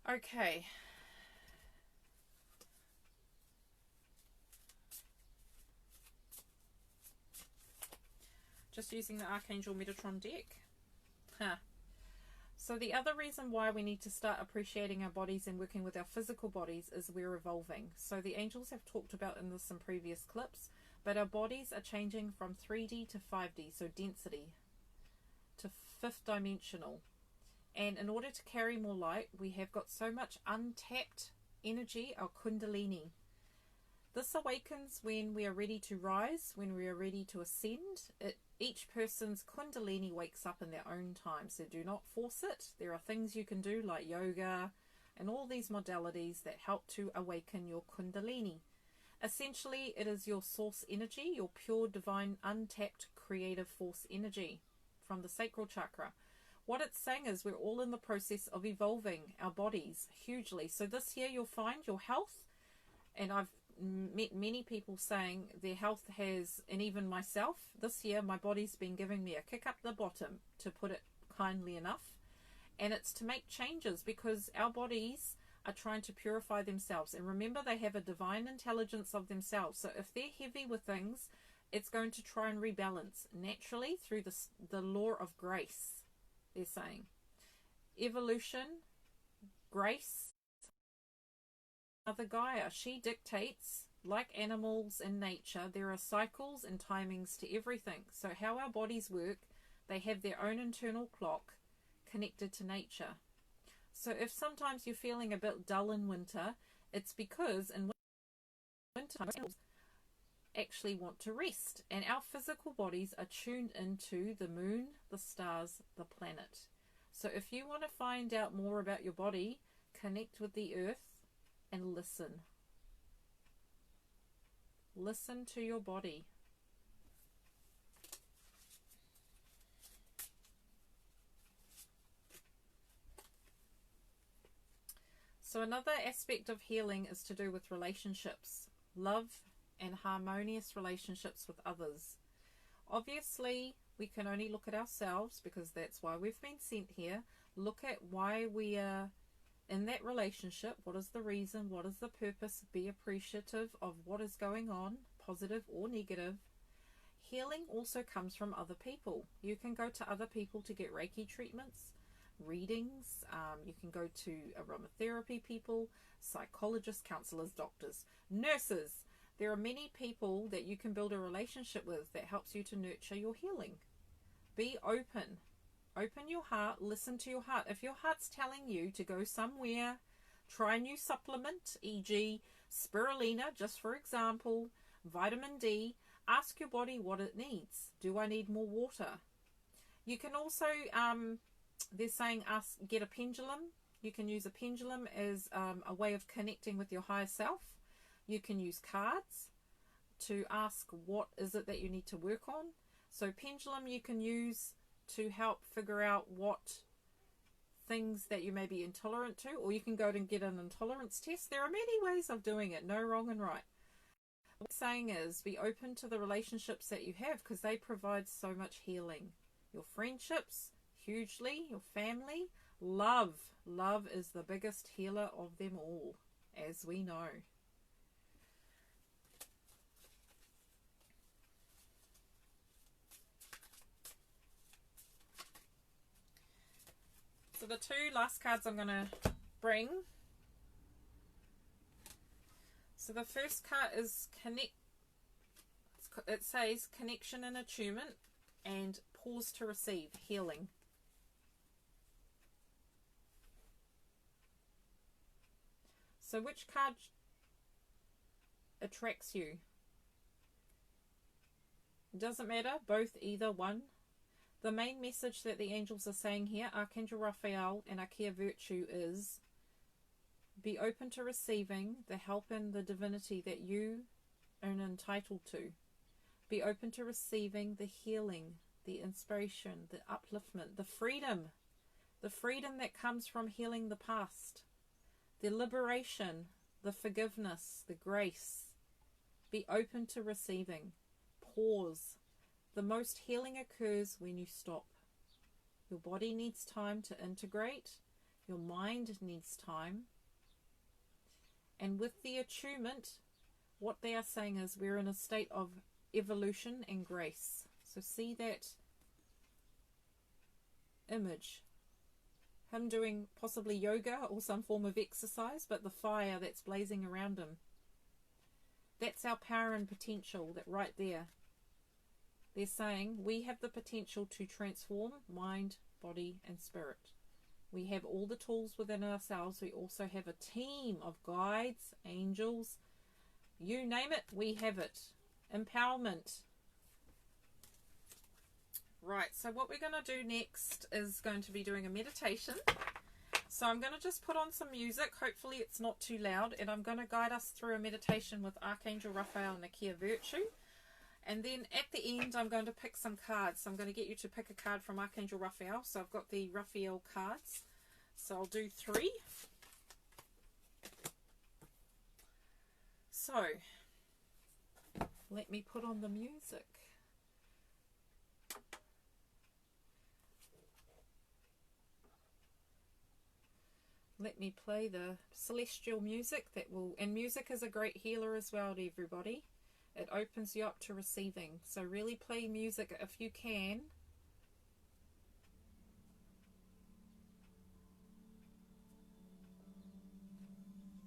Okay. Just using the Archangel Metatron deck. So the other reason why we need to start appreciating our bodies and working with our physical bodies is we're evolving. So the angels have talked about in some previous clips, but our bodies are changing from 3D to 5D, so density, to 5th dimensional. And in order to carry more light, we have got so much untapped energy, our kundalini. This awakens when we are ready to rise, when we are ready to ascend. Each person's kundalini wakes up in their own time, so do not force it. There are things you can do like yoga and all these modalities that help to awaken your kundalini. Essentially, it is your source energy, your pure, divine, untapped, creative force energy from the sacral chakra. What it's saying is we're all in the process of evolving our bodies hugely. So this year you'll find your health, and I've met many people saying their health has, and even myself, this year my body's been giving me a kick up the bottom, to put it kindly enough. And it's to make changes because our bodies are trying to purify themselves. And remember, they have a divine intelligence of themselves. So if they're heavy with things, it's going to try and rebalance naturally through the law of grace. They're saying evolution, grace, Mother Gaia, she dictates. Like animals in nature, there are cycles and timings to everything. So how our bodies work, they have their own internal clock connected to nature. So if sometimes you're feeling a bit dull in winter, it's because in winter animals actually want to rest, and our physical bodies are tuned into the moon, the stars, the planet. So if you want to find out more about your body, connect with the earth and listen. Listen to your body. So another aspect of healing is to do with relationships, love and harmonious relationships with others. Obviously, we can only look at ourselves because that's why we've been sent here. Look at why we are in that relationship. What is the reason? What is the purpose? Be appreciative of what is going on, positive or negative. Healing also comes from other people. You can go to other people to get Reiki treatments, readings. You can go to aromatherapy people, psychologists, counselors, doctors, nurses. There are many people that you can build a relationship with that helps you to nurture your healing. Be open. Open your heart, listen to your heart. If your heart's telling you to go somewhere, try a new supplement, e.g. spirulina, just for example, vitamin D, ask your body what it needs. Do I need more water? You can also, they're saying get a pendulum. You can use a pendulum as a way of connecting with your higher self. You can use cards. to ask what is it that you need to work on. So pendulum you can use to help figure out what things that you may be intolerant to, or you can go and get an intolerance test. There are many ways of doing it, no wrong and right. What I'm saying is be open to the relationships that you have, because they provide so much healing. Your friendships, hugely, your family, love is the biggest healer of them all, as we know. So the two last cards I'm going to bring. So the first card is connect. It says connection and attunement, and pause to receive, healing. So which card attracts you? It doesn't matter, both, either one. The main message that the angels are saying here, Archangel Raphael and Archia Virtue, is be open to receiving the help and the divinity that you are entitled to. Be open to receiving the healing, the inspiration, the upliftment, the freedom that comes from healing the past, the liberation, the forgiveness, the grace. Be open to receiving. Pause. The most healing occurs when you stop. Your body needs time to integrate. Your mind needs time. And with the attunement, what they are saying is we're in a state of evolution and grace. So see that image. Him doing possibly yoga or some form of exercise, but the fire that's blazing around him. That's our power and potential, that right there. They're saying we have the potential to transform mind, body and spirit. We have all the tools within ourselves. We also have a team of guides, angels, you name it, we have it. Empowerment. Right, so what we're going to do next is going to be doing a meditation. So I'm going to just put on some music. Hopefully it's not too loud. And I'm going to guide us through a meditation with Archangel Raphael and Archia Virtue. And then at the end, I'm going to pick some cards. So I'm going to get you to pick a card from Archangel Raphael. So I've got the Raphael cards. So I'll do 3. So let me put on the music. Let me play the celestial music that will, and music is a great healer as well to everybody. It opens you up to receiving. So really play music if you can.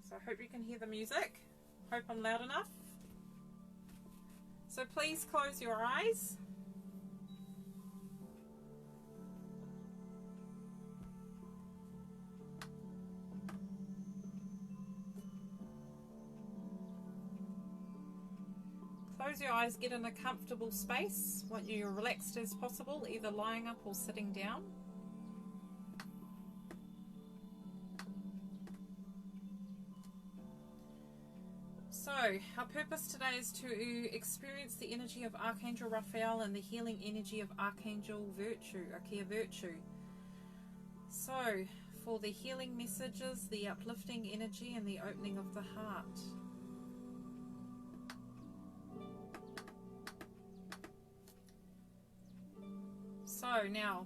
So I hope you can hear the music. Hope I'm loud enough. So please close your eyes. Close your eyes, get in a comfortable space. Want you relaxed as possible, either lying up or sitting down. So, our purpose today is to experience the energy of Archangel Raphael and the healing energy of Archangel Virtue, Archia Virtue. So, for the healing messages, the uplifting energy and the opening of the heart. So now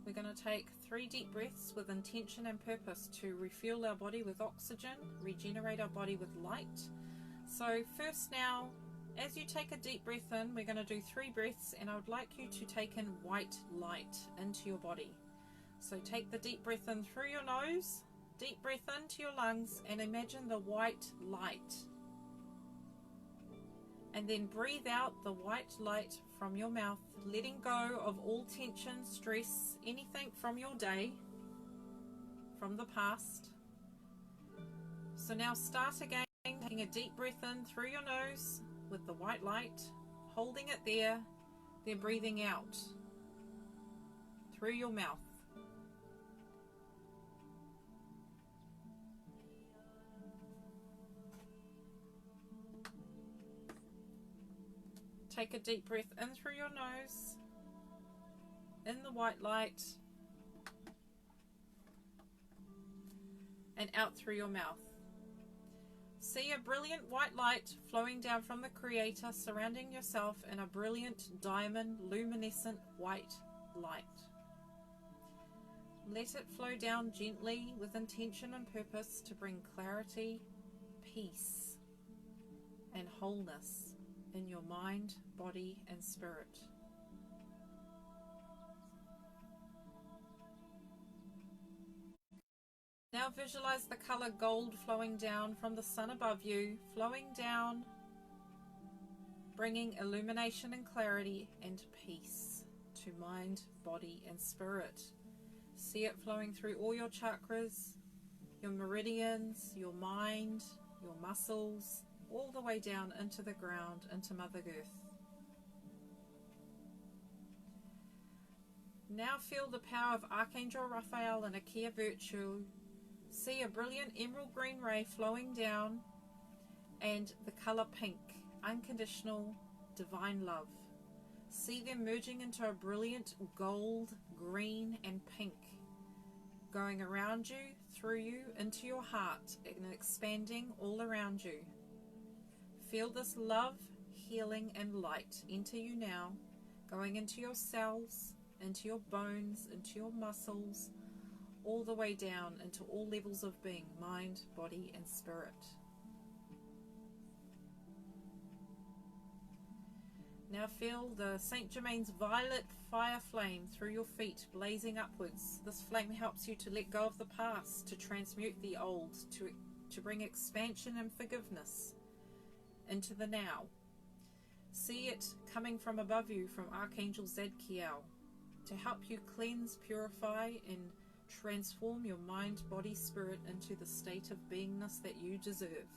we're going to take 3 deep breaths with intention and purpose to refuel our body with oxygen, regenerate our body with light. So first now, as you take a deep breath in, we're going to do 3 breaths, and I would like you to take in white light into your body. So take the deep breath in through your nose, deep breath into your lungs, and imagine the white light. And then breathe out the white light from your mouth, letting go of all tension, stress, anything from your day, from the past. So now start again, taking a deep breath in through your nose with the white light, holding it there, then breathing out through your mouth. Take a deep breath in through your nose, in the white light, and out through your mouth. See a brilliant white light flowing down from the Creator, surrounding yourself in a brilliant diamond luminescent white light. Let it flow down gently with intention and purpose to bring clarity, peace, and wholeness in your mind, body, and spirit. Now visualize the color gold flowing down from the sun above you, flowing down, bringing illumination and clarity and peace to mind, body, and spirit. See it flowing through all your chakras, your meridians, your mind, your muscles, all the way down into the ground, into Mother Earth. Now feel the power of Archangel Raphael and Archia virtue. See a brilliant emerald green ray flowing down and the color pink, unconditional, divine love. See them merging into a brilliant gold, green, and pink, going around you, through you, into your heart, and expanding all around you. Feel this love, healing, and light enter you now, going into your cells, into your bones, into your muscles, all the way down into all levels of being, mind, body, and spirit. Now feel the Saint Germain's violet fire flame through your feet, blazing upwards. This flame helps you to let go of the past, to transmute the old, to bring expansion and forgiveness into the now. See it coming from above you, from Archangel Zadkiel, to help you cleanse, purify, and transform your mind, body, spirit into the state of beingness that you deserve.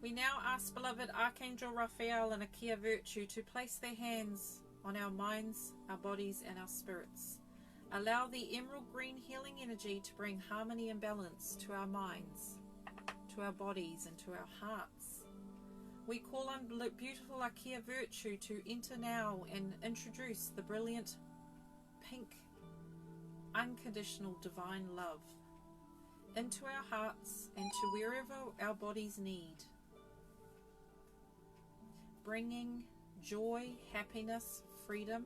We now ask beloved Archangel Raphael and Archia virtue to place their hands on our minds, our bodies, and our spirits. Allow the emerald green healing energy to bring harmony and balance to our minds, to our bodies, and to our hearts. We call on beautiful Archia virtue to enter now and introduce the brilliant pink, unconditional divine love into our hearts and to wherever our bodies need, bringing joy, happiness, freedom.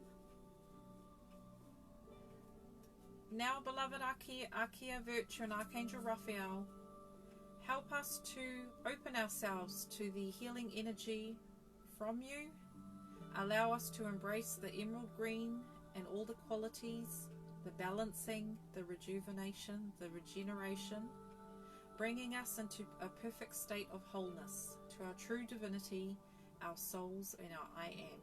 Now, beloved Archia virtue and Archangel Raphael, help us to open ourselves to the healing energy from you. Allow us to embrace the emerald green and all the qualities, the balancing, the rejuvenation, the regeneration, bringing us into a perfect state of wholeness, to our true divinity, our souls, and our I am.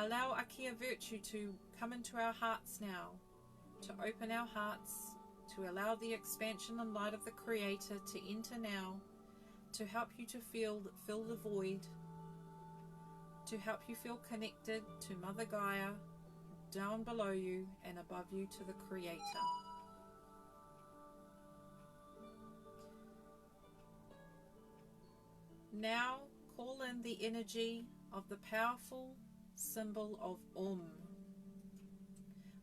Allow Archia virtue to come into our hearts now, to open our hearts, to allow the expansion and light of the Creator to enter now, to help you to fill the void, to help you feel connected to Mother Gaia, down below you and above you to the Creator. Now call in the energy of the powerful symbol of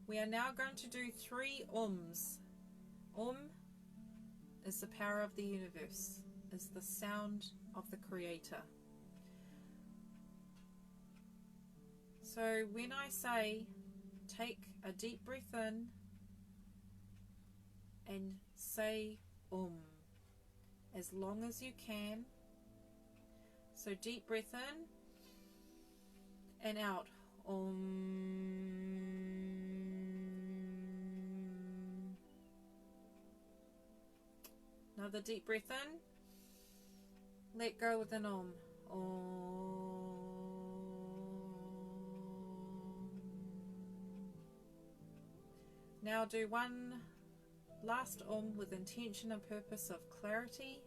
We are now going to do 3 ums. Is the power of the universe, is the sound of the Creator. So when I say, take a deep breath in and say as long as you can. So deep breath in and out. Another deep breath in. Let go with an Now do one last with intention and purpose of clarity,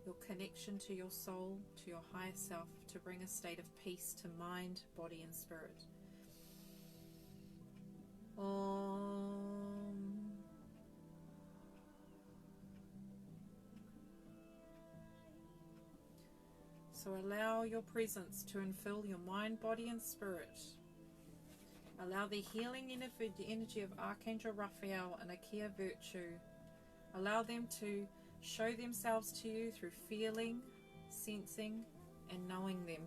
your connection to your soul, to your higher self, to bring a state of peace to mind, body, and spirit. So allow your presence to infill your mind, body and spirit. Allow the healing energy of Archangel Raphael and Archia virtue. Allow them to show themselves to you through feeling, sensing and knowing them.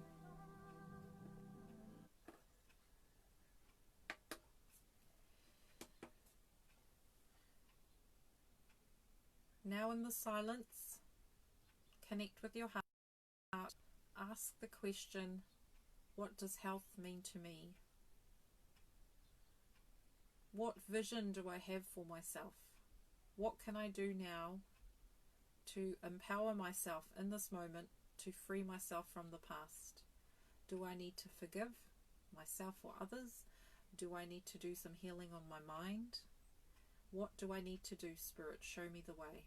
Now in the silence, connect with your heart. Ask the question, what does health mean to me? What vision do I have for myself? What can I do now to empower myself in this moment to free myself from the past? Do I need to forgive myself or others? Do I need to do some healing on my mind? What do I need to do, Spirit? Show me the way.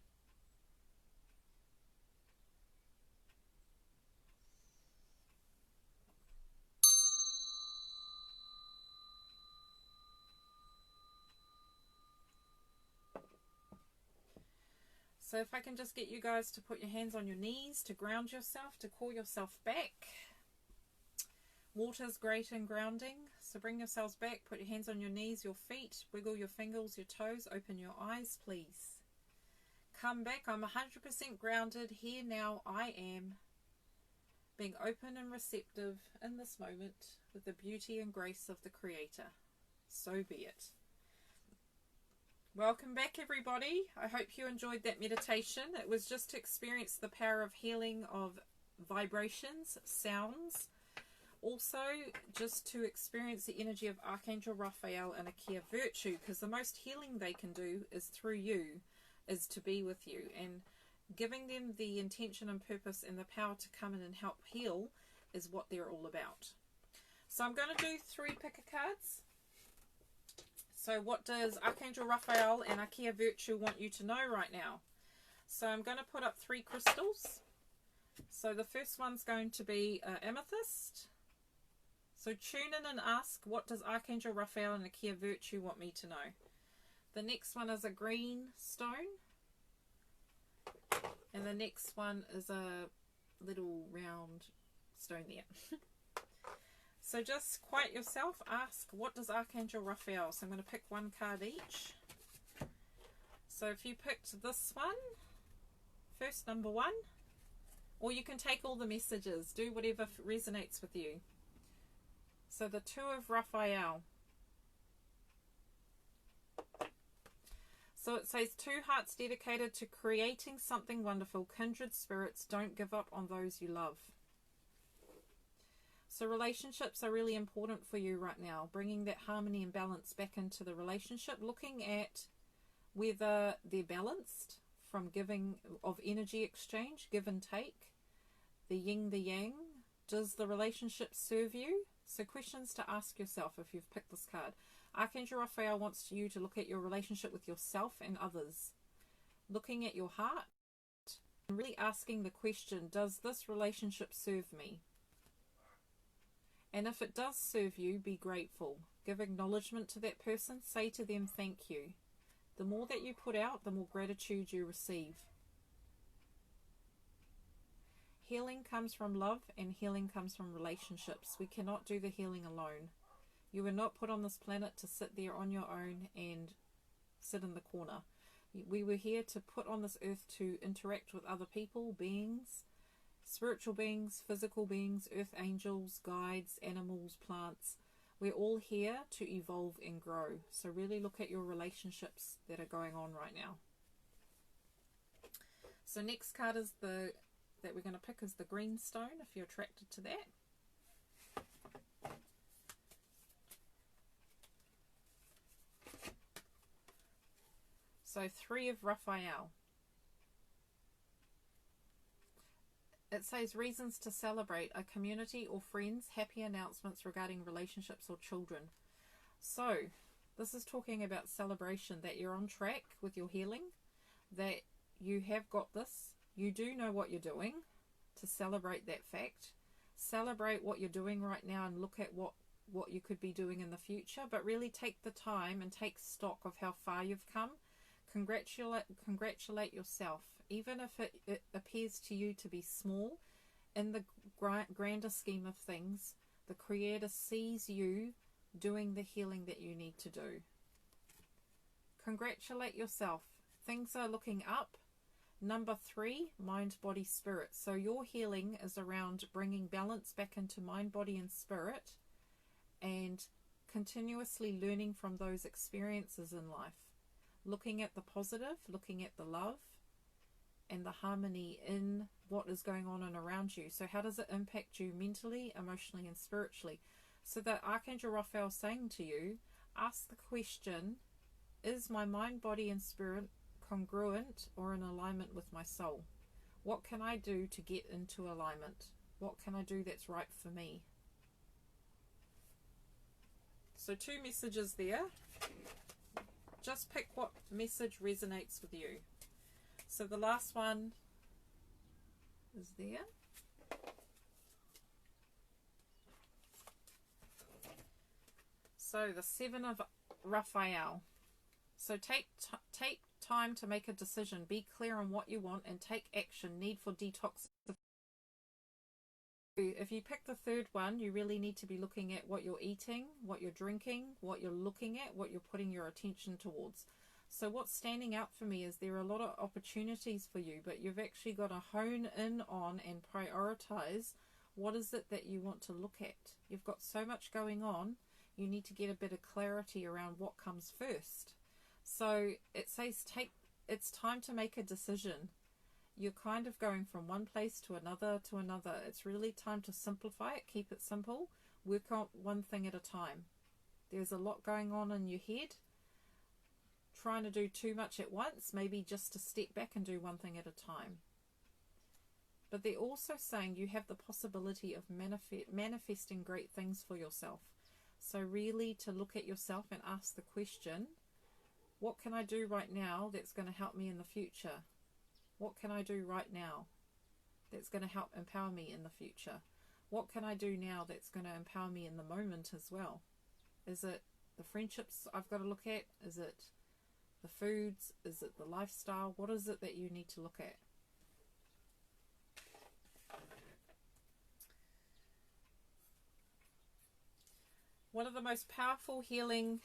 So if I can just get you guys to put your hands on your knees, to ground yourself, to call yourself back. Water's great in grounding, so bring yourselves back, put your hands on your knees, your feet, wiggle your fingers, your toes, open your eyes, please. Come back, I'm 100% grounded, here now I am, being open and receptive in this moment with the beauty and grace of the Creator. So be it. Welcome back everybody. I hope you enjoyed that meditation. It was just to experience the power of healing of vibrations, sounds. Also just to experience the energy of Archangel Raphael and Archia virtue, because the most healing they can do is through you, is to be with you. And giving them the intention and purpose and the power to come in and help heal is what they're all about. So I'm going to do 3 picker cards. So what does Archangel Raphael and Archia virtue want you to know right now? So I'm going to put up 3 crystals. So the first one's going to be amethyst. So tune in and ask, what does Archangel Raphael and Archia virtue want me to know? The next one is a green stone. And the next one is a little round stone there. So just quiet yourself, ask, what does Archangel Raphael? So I'm going to pick 1 card each. So if you picked this one, first number 1, or you can take all the messages, do whatever resonates with you. So the 2 of Raphael. So it says 2 hearts dedicated to creating something wonderful. Kindred spirits, don't give up on those you love. So relationships are really important for you right now. Bringing that harmony and balance back into the relationship. Looking at whether they're balanced from giving of energy exchange, give and take. The yin, the yang. Does the relationship serve you? So questions to ask yourself if you've picked this card. Archangel Raphael wants you to look at your relationship with yourself and others. Looking at your heart and really asking the question, does this relationship serve me? And if it does serve you, be grateful. Give acknowledgement to that person. Say to them, thank you. The more that you put out, the more gratitude you receive. Healing comes from love and healing comes from relationships. We cannot do the healing alone. You were not put on this planet to sit there on your own and sit in the corner. We were here to put on this earth to interact with other people, beings, spiritual beings, physical beings, earth angels, guides, animals, plants. We're all here to evolve and grow. So really look at your relationships that are going on right now. So next card is that we're going to pick is the green stone, if you're attracted to that. So 3 of Raphael. It says reasons to celebrate, a community or friends, happy announcements regarding relationships or children. So this is talking about celebration, that you're on track with your healing, that you have got this, you do know what you're doing, to celebrate that fact. Celebrate what you're doing right now and look at what you could be doing in the future, but really take the time and take stock of how far you've come. Congratulate yourself. Even if it appears to you to be small, in the grander scheme of things, the Creator sees you doing the healing that you need to do. Congratulate yourself. Things are looking up. Number 3, mind, body, spirit. So your healing is around bringing balance back into mind, body, and spirit, and continuously learning from those experiences in life. Looking at the positive, looking at the love, and the harmony in what is going on and around you. So how does it impact you mentally, emotionally, and spiritually? So that Archangel Raphael is saying to you, ask the question, is my mind, body, and spirit congruent or in alignment with my soul? What can I do to get into alignment? What can I do that's right for me? So 2 messages there. Just pick what message resonates with you. So the last one is there. So the 7 of Raphael. So take time to make a decision. Be clear on what you want and take action. Need for detox. If you pick the 3rd one, you really need to be looking at what you're eating, what you're drinking, what you're looking at, what you're putting your attention towards. So what's standing out for me is there are a lot of opportunities for you, but you've actually got to hone in on and prioritize what is it that you want to look at. You've got so much going on, you need to get a bit of clarity around what comes first. So it says it's time to make a decision. You're kind of going from one place to another to another. It's really time to simplify it, keep it simple, work on one thing at a time. There's a lot going on in your head. Trying to do too much at once, maybe just to step back and do one thing at a time. But they're also saying you have the possibility of manifesting great things for yourself. So really to look at yourself and ask the question, what can I do right now that's going to help me in the future? What can I do right now that's going to help empower me in the future? What can I do now that's going to empower me in the moment as well? Is it the friendships I've got to look at? Is it the foods? Is it the lifestyle? What is it that you need to look at? One of the most powerful healing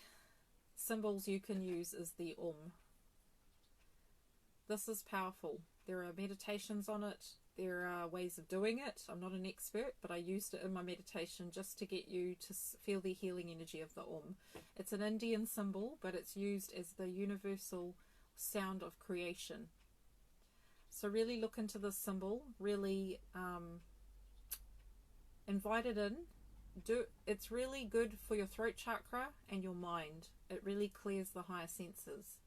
symbols you can use is the This is powerful. There are meditations on it. There are ways of doing it. I'm not an expert, but I used it in my meditation just to get you to feel the healing energy of the It's an Indian symbol, but it's used as the universal sound of creation. So really look into this symbol. Really invite it in. It's really good for your throat chakra and your mind. It really clears the higher senses.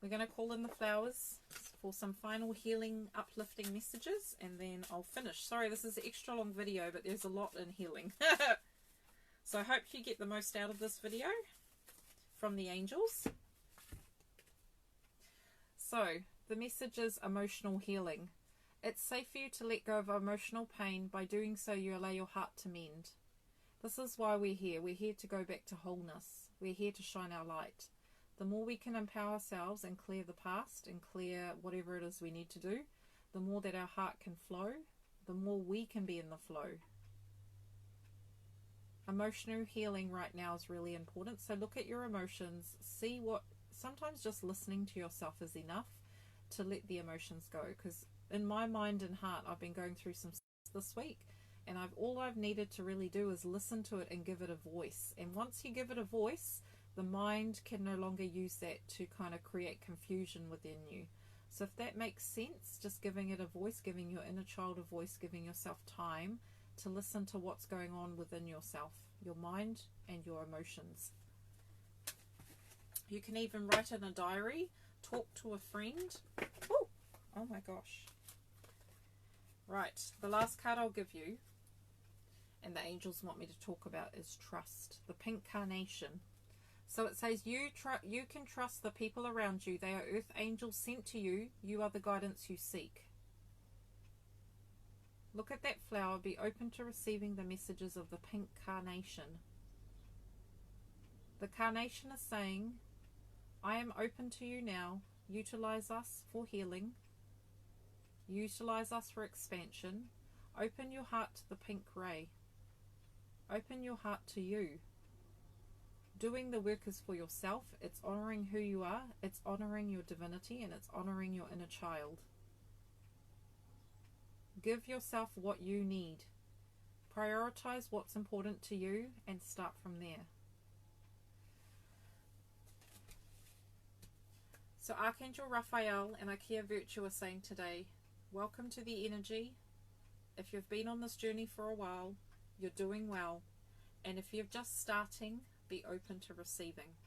We're going to call in the flowers for some final healing, uplifting messages, and then I'll finish. Sorry, this is an extra long video, but there's a lot in healing. So I hope you get the most out of this video from the angels. So the message is emotional healing. It's safe for you to let go of emotional pain. By doing so, you allow your heart to mend. This is why we're here. We're here to go back to wholeness. We're here to shine our light. The more we can empower ourselves and clear the past and clear whatever it is we need to do, the more that our heart can flow, the more we can be in the flow. Emotional healing right now is really important. So look at your emotions. See what, sometimes just listening to yourself is enough to let the emotions go. Because in my mind and heart, I've been going through some stuff this week, and all I've needed to really do is listen to it and give it a voice. And once you give it a voice, the mind can no longer use that to kind of create confusion within you. So if that makes sense, just giving it a voice, giving your inner child a voice, giving yourself time to listen to what's going on within yourself, your mind and your emotions. You can even write in a diary, talk to a friend. Ooh, oh my gosh. Right, the last card I'll give you, and the angels want me to talk about, is trust. The pink carnation. So it says you can trust the people around you. They are earth angels sent to you. You are the guidance you seek. Look at that flower. Be open to receiving the messages of the pink carnation. The carnation is saying, I am open to you now. Utilize us for healing. Utilize us for expansion. Open your heart to the pink ray. Open your heart to you. Doing the work is for yourself. It's honoring who you are. It's honoring your divinity, and it's honoring your inner child. Give yourself what you need. Prioritize what's important to you and start from there. So Archangel Raphael and Archia Virtue are saying today, welcome to the energy. If you've been on this journey for a while, you're doing well. And if you're just starting, be open to receiving.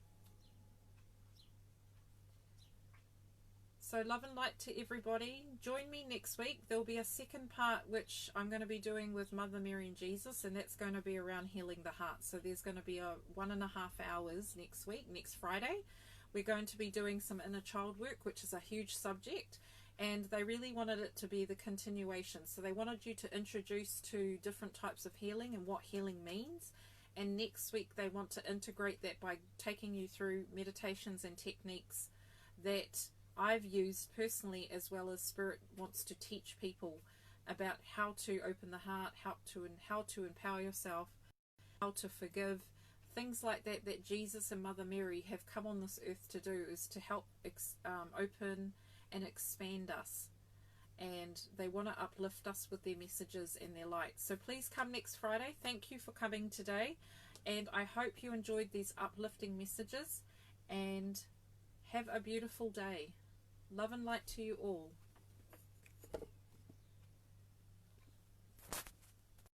So love and light to everybody. Join me next week. There'll be a second part which I'm going to be doing with Mother Mary and Jesus, and that's going to be around healing the heart. So there's going to be a 1.5 hours next week, next Friday. We're going to be doing some inner child work, which is a huge subject, and they really wanted it to be the continuation. So they wanted you to introduce to different types of healing and what healing means. And next week they want to integrate that by taking you through meditations and techniques that I've used personally, as well as Spirit wants to teach people about how to open the heart, how to empower yourself, how to forgive, things like that, that Jesus and Mother Mary have come on this earth to do, is to help open and expand us. And they want to uplift us with their messages and their light. So please come next Friday. Thank you for coming today, and I hope you enjoyed these uplifting messages, and have a beautiful day. Love and light to you all.